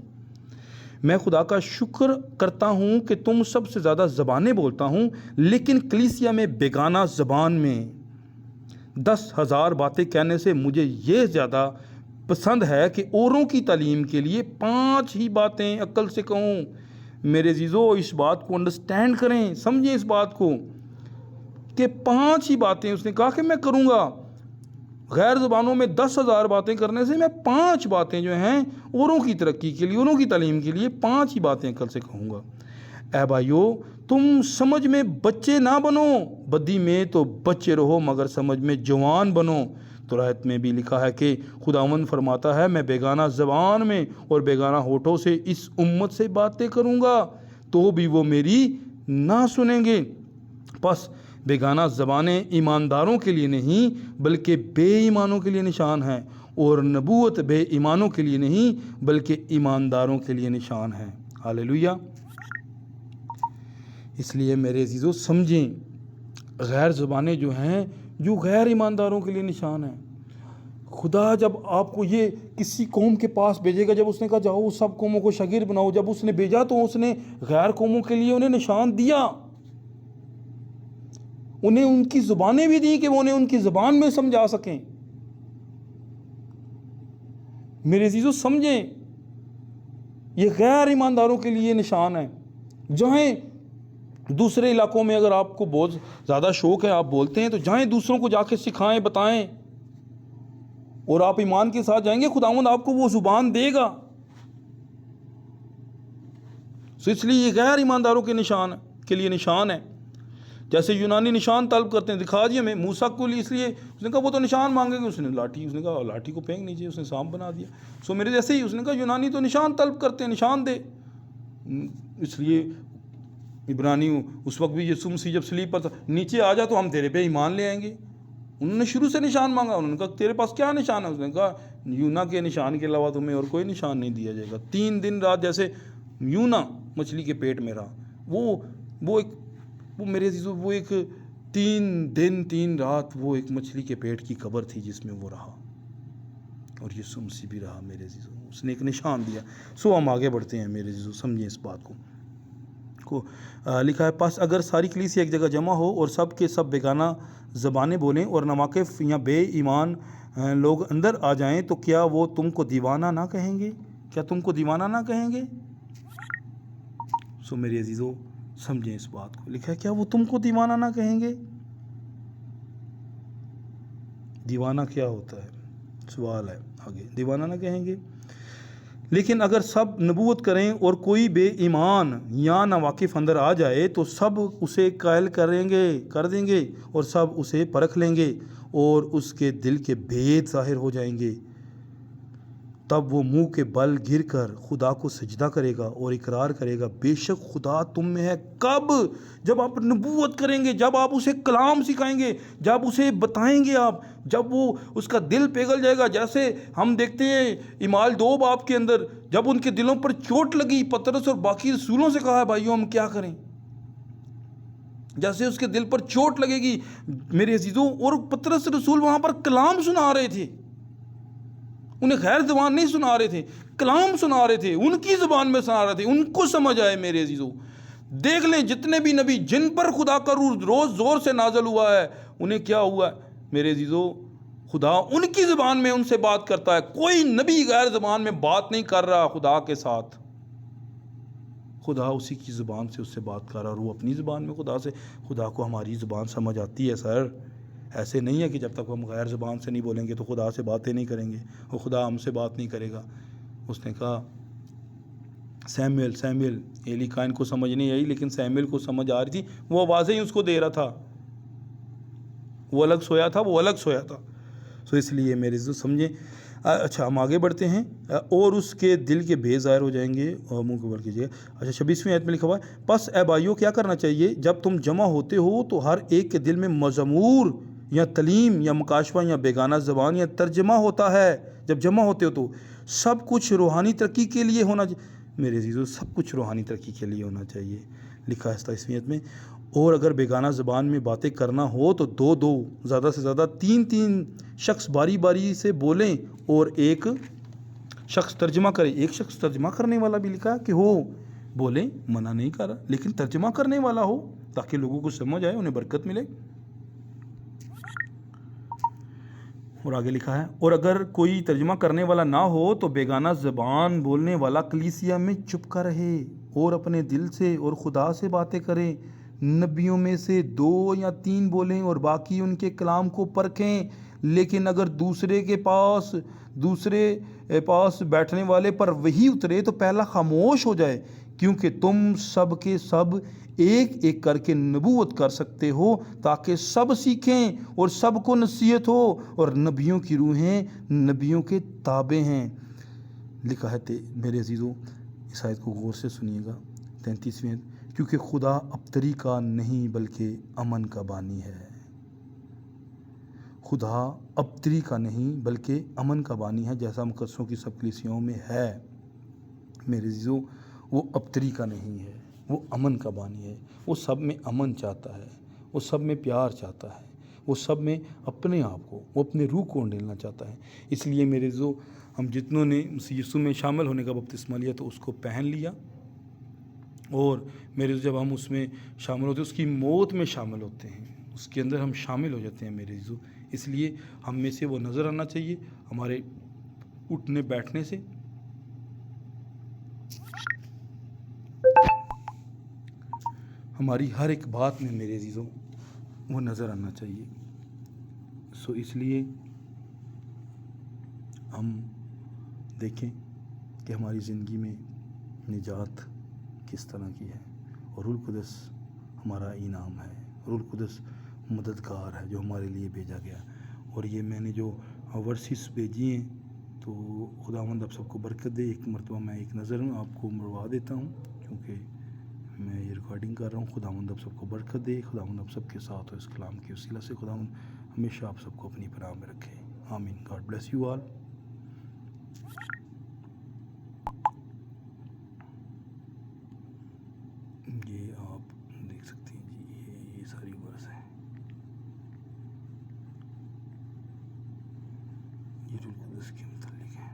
میں خدا کا شکر کرتا ہوں کہ تم سب سے زیادہ زبانیں بولتا ہوں، لیکن کلیسیا میں بیگانہ زبان میں 10,000 باتیں کہنے سے مجھے یہ زیادہ پسند ہے کہ اوروں کی تعلیم کے لیے 5 ہی باتیں عقل سے کہوں۔ میرے عزیزو اس بات کو انڈرسٹینڈ کریں، سمجھیں اس بات کو کہ 5 ہی باتیں اس نے کہا کہ میں کروں گا۔ غیر زبانوں میں 10,000 باتیں کرنے سے میں 5 باتیں جو ہیں اوروں کی ترقی کے لیے، اوروں کی تعلیم کے لیے 5 ہی باتیں عقل سے کہوں گا۔ اے بھائیو، تم سمجھ میں بچے نہ بنو، بدی میں تو بچے رہو مگر سمجھ میں جوان بنو۔ تو آیت میں بھی لکھا ہے کہ خداوند فرماتا ہے، میں بیگانہ زبان میں اور بیگانہ ہونٹوں سے اس امت سے باتیں کروں گا تو بھی وہ میری نہ سنیں گے۔ پس بیگانہ زبانیں ایمانداروں کے لیے نہیں بلکہ بے ایمانوں کے لیے نشان ہیں، اور نبوت بے ایمانوں کے لیے نہیں بلکہ ایمانداروں کے لیے نشان ہے۔ ہاللیلویہ۔ اس لیے میرے عزیزو سمجھیں، غیر زبانیں جو ہیں جو غیر ایمانداروں کے لیے نشان ہیں۔ خدا جب آپ کو یہ کسی قوم کے پاس بھیجے گا، جب اس نے کہا جاؤ سب قوموں کو شاگرد بناؤ، جب اس نے بھیجا تو اس نے غیر قوموں کے لیے انہیں نشان دیا، انہیں ان کی زبانیں بھی دی کہ وہ انہیں ان کی زبان میں سمجھا سکیں۔ میرے عزیزو سمجھیں، یہ غیر ایمانداروں کے لیے نشان ہے۔ جہاں دوسرے علاقوں میں اگر آپ کو بہت زیادہ شوق ہے، آپ بولتے ہیں، تو جائیں دوسروں کو جا کے سکھائیں، بتائیں، اور آپ ایمان کے ساتھ جائیں گے، خداوند آپ کو وہ زبان دے گا۔ اس لیے یہ غیر ایمانداروں کے لیے نشان ہے۔ جیسے یونانی نشان طلب کرتے ہیں، دکھا دیے ہمیں، موسیٰ کو اس لیے اس نے کہا وہ تو نشان مانگیں گے، اس نے کہا لاٹھی کو پھینک نیچے، اس نے سانپ بنا دیا۔ سو میرے جیسے ہی اس نے کہا یونانی تو نشان طلب کرتے ہیں، نشان دے۔ اس لیے عبرانی اس وقت بھی یسوع مسیح جب صلیب پر نیچے آ جا تو ہم تیرے پہ ایمان لے آئیں گے، انہوں نے شروع سے نشان مانگا. انہوں نے کہا تیرے پاس کیا نشان ہے؟ اس نے کہا یونا کے نشان کے علاوہ تمہیں اور کوئی نشان نہیں دیا جائے گا. 3 دن رات جیسے یونا مچھلی کے پیٹ میں رہا, وہ میرے عزیزو وہ ایک 3 دن 3 رات وہ ایک مچھلی کے پیٹ کی قبر تھی جس میں وہ رہا, اور یسوع مسیح بھی رہا میرے عزیزو. اس نے ایک نشان دیا. سو ہم آگے بڑھتے ہیں میرے عزیزو, سمجھیں اس بات کو. لکھا ہے پس اگر ساری کلیسیا ایک جگہ جمع ہو اور سب کے سب بیگانہ زبانیں بولیں اور ناواقف یا بے ایمان لوگ اندر آ جائیں تو کیا وہ تم کو دیوانہ نہ کہیں گے؟ کیا تم کو دیوانہ نہ کہیں گے؟ سو میرے عزیزو سمجھیں اس بات کو. لکھا ہے کیا وہ تم کو دیوانہ نہ کہیں گے؟ دیوانہ کیا ہوتا ہے سوال ہے آگے. دیوانہ نہ کہیں گے. لیکن اگر سب نبوت کریں اور کوئی بے ایمان یا ناواقف اندر آ جائے تو سب اسے قائل کر دیں گے اور سب اسے پرکھ لیں گے اور اس کے دل کے بھید ظاہر ہو جائیں گے. تب وہ منہ کے بل گر کر خدا کو سجدہ کرے گا اور اقرار کرے گا بے شک خدا تم میں ہے. کب؟ جب آپ نبوت کریں گے, جب آپ اسے کلام سکھائیں گے, جب اسے بتائیں گے آپ, جب وہ اس کا دل پگھل جائے گا. جیسے ہم دیکھتے ہیں اعمال 2 باب کے اندر جب ان کے دلوں پر چوٹ لگی, پطرس اور باقی رسولوں سے کہا بھائیو ہم کیا کریں. جیسے اس کے دل پر چوٹ لگے گی میرے عزیزوں, اور پطرس رسول وہاں پر کلام سنا رہے تھے, انہیں غیر زبان نہیں سنا رہے تھے, کلام سنا رہے تھے, ان کی زبان میں سنا رہے تھے, ان کو سمجھ آئے. میرے عزیزو دیکھ لیں جتنے بھی نبی جن پر خدا کا روح روز زور سے نازل ہوا ہے انہیں کیا ہوا ہے میرے عزیزو, خدا ان کی زبان میں ان سے بات کرتا ہے. کوئی نبی غیر زبان میں بات نہیں کر رہا خدا کے ساتھ, خدا اسی کی زبان سے اس سے بات کر رہا, اور وہ اپنی زبان میں خدا کو ہماری زبان سمجھ آتی ہے سر. ایسے نہیں ہے کہ جب تک ہم غیر زبان سے نہیں بولیں گے تو خدا سے باتیں نہیں کریں گے اور خدا ہم سے بات نہیں کرے گا. اس نے کہا سیمویل ایلی کائن کو سمجھ نہیں آئی لیکن سیمویل کو سمجھ آ رہی تھی, وہ آوازیں ہی اس کو دے رہا تھا, وہ الگ سویا تھا. سو اس لیے میرے عزیز سمجھیں. اچھا ہم آگے بڑھتے ہیں. اور اس کے دل کے بھید ظاہر ہو جائیں گے اور منہ کو بل کیجیے. اچھا 26ویں آیت میں لکھا ہوا ہے پس اے بھائیو کیا کرنا چاہیے جب تم جمع ہوتے ہو تو ہر ایک کے دل میں مزمور یا تعلیم یا مکاشفہ یا بیگانہ زبان یا ترجمہ ہوتا ہے. جب جمع ہوتے ہو تو سب کچھ روحانی ترقی کے لیے ہونا میرے عزیزو, سب کچھ روحانی ترقی کے لیے ہونا چاہیے. لکھا ہے 27ویں آیت میں اور اگر بیگانہ زبان میں باتیں کرنا ہو تو 2 زیادہ سے زیادہ 3 شخص باری باری سے بولیں اور ایک شخص ترجمہ کرے. ایک شخص ترجمہ کرنے والا بھی لکھا کہ ہو, بولیں منع نہیں کر رہا لیکن ترجمہ کرنے والا ہو تاکہ لوگوں کو سمجھ آئے, انہیں برکت ملے. اور آگے لکھا ہے اور اگر کوئی ترجمہ کرنے والا نہ ہو تو بیگانہ زبان بولنے والا کلیسیا میں چپ کا رہے اور اپنے دل سے اور خدا سے باتیں کرے. نبیوں میں سے 2 یا 3 بولیں اور باقی ان کے کلام کو پرکھیں. لیکن اگر دوسرے پاس بیٹھنے والے پر وہی اترے تو پہلا خاموش ہو جائے, کیونکہ تم سب کے سب ایک ایک کر کے نبوت کر سکتے ہو تاکہ سب سیکھیں اور سب کو نصیحت ہو, اور نبیوں کی روحیں نبیوں کے تابع ہیں. لکھا ہے میرے عزیزو اس آیت کو غور سے سنیے گا. 33ویں کیونکہ خدا ابتری کا نہیں بلکہ امن کا بانی ہے. خدا ابتری کا نہیں بلکہ امن کا بانی ہے, جیسا مقدسوں کی سب کلیسیوں میں ہے. میرے عزیزو وہ ابتری کا نہیں ہے, وہ امن کا بانی ہے. وہ سب میں امن چاہتا ہے, وہ سب میں پیار چاہتا ہے, وہ سب میں اپنے آپ کو, وہ اپنے روح کو ڈھیلنا چاہتا ہے. اس لیے میرے عزیزو ہم جتنوں نے مسیح یسوع میں شامل ہونے کا بپتسمہ لیا تو اس کو پہن لیا, اور میرے جب ہم اس میں شامل ہوتے ہیں اس کی موت میں شامل ہوتے ہیں, اس کے اندر ہم شامل ہو جاتے ہیں میرے عزیزو. اس لیے ہم میں سے وہ نظر آنا چاہیے ہمارے اٹھنے بیٹھنے سے, ہماری ہر ایک بات میں میرے عزیزوں وہ نظر آنا چاہیے. سو اس لیے ہم دیکھیں کہ ہماری زندگی میں نجات کس طرح کی ہے, اور روح القدس ہمارا انعام ہے, روح القدس مددگار ہے جو ہمارے لیے بھیجا گیا. اور یہ میں نے جو ورسز بھیجی ہیں تو خداوند آپ سب کو برکت دے. ایک مرتبہ میں ایک نظر آپ کو مروا دیتا ہوں کیونکہ میں یہ ریکارڈنگ کر رہا ہوں. خداوند آپ سب کو برکت دے, خداوند آپ سب کے ساتھ ہو اس کلام کے وسیلہ سے. خداوند ہمیشہ آپ سب کو اپنی پناہ میں رکھے. آمین. God bless you all. یہ آپ دیکھ سکتے ہیں جی، یہ ساری ورس ہیں. یہ روح القدس کے متعلق ہے.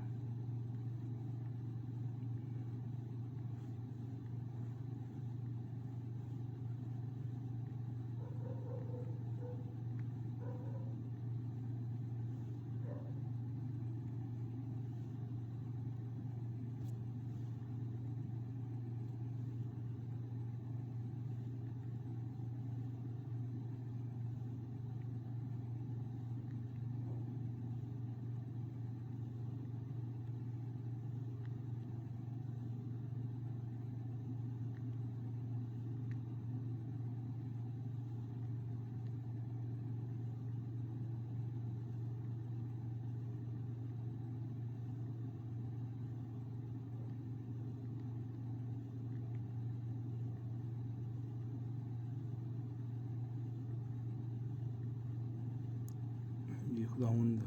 یہ خداوند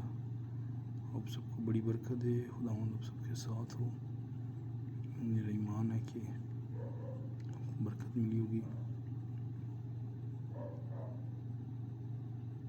آپ سب کو بڑی برکت دے. خداوند آپ سب کے ساتھ ہو. میرا ایمان ہے کہ برکت ملی ہوگی.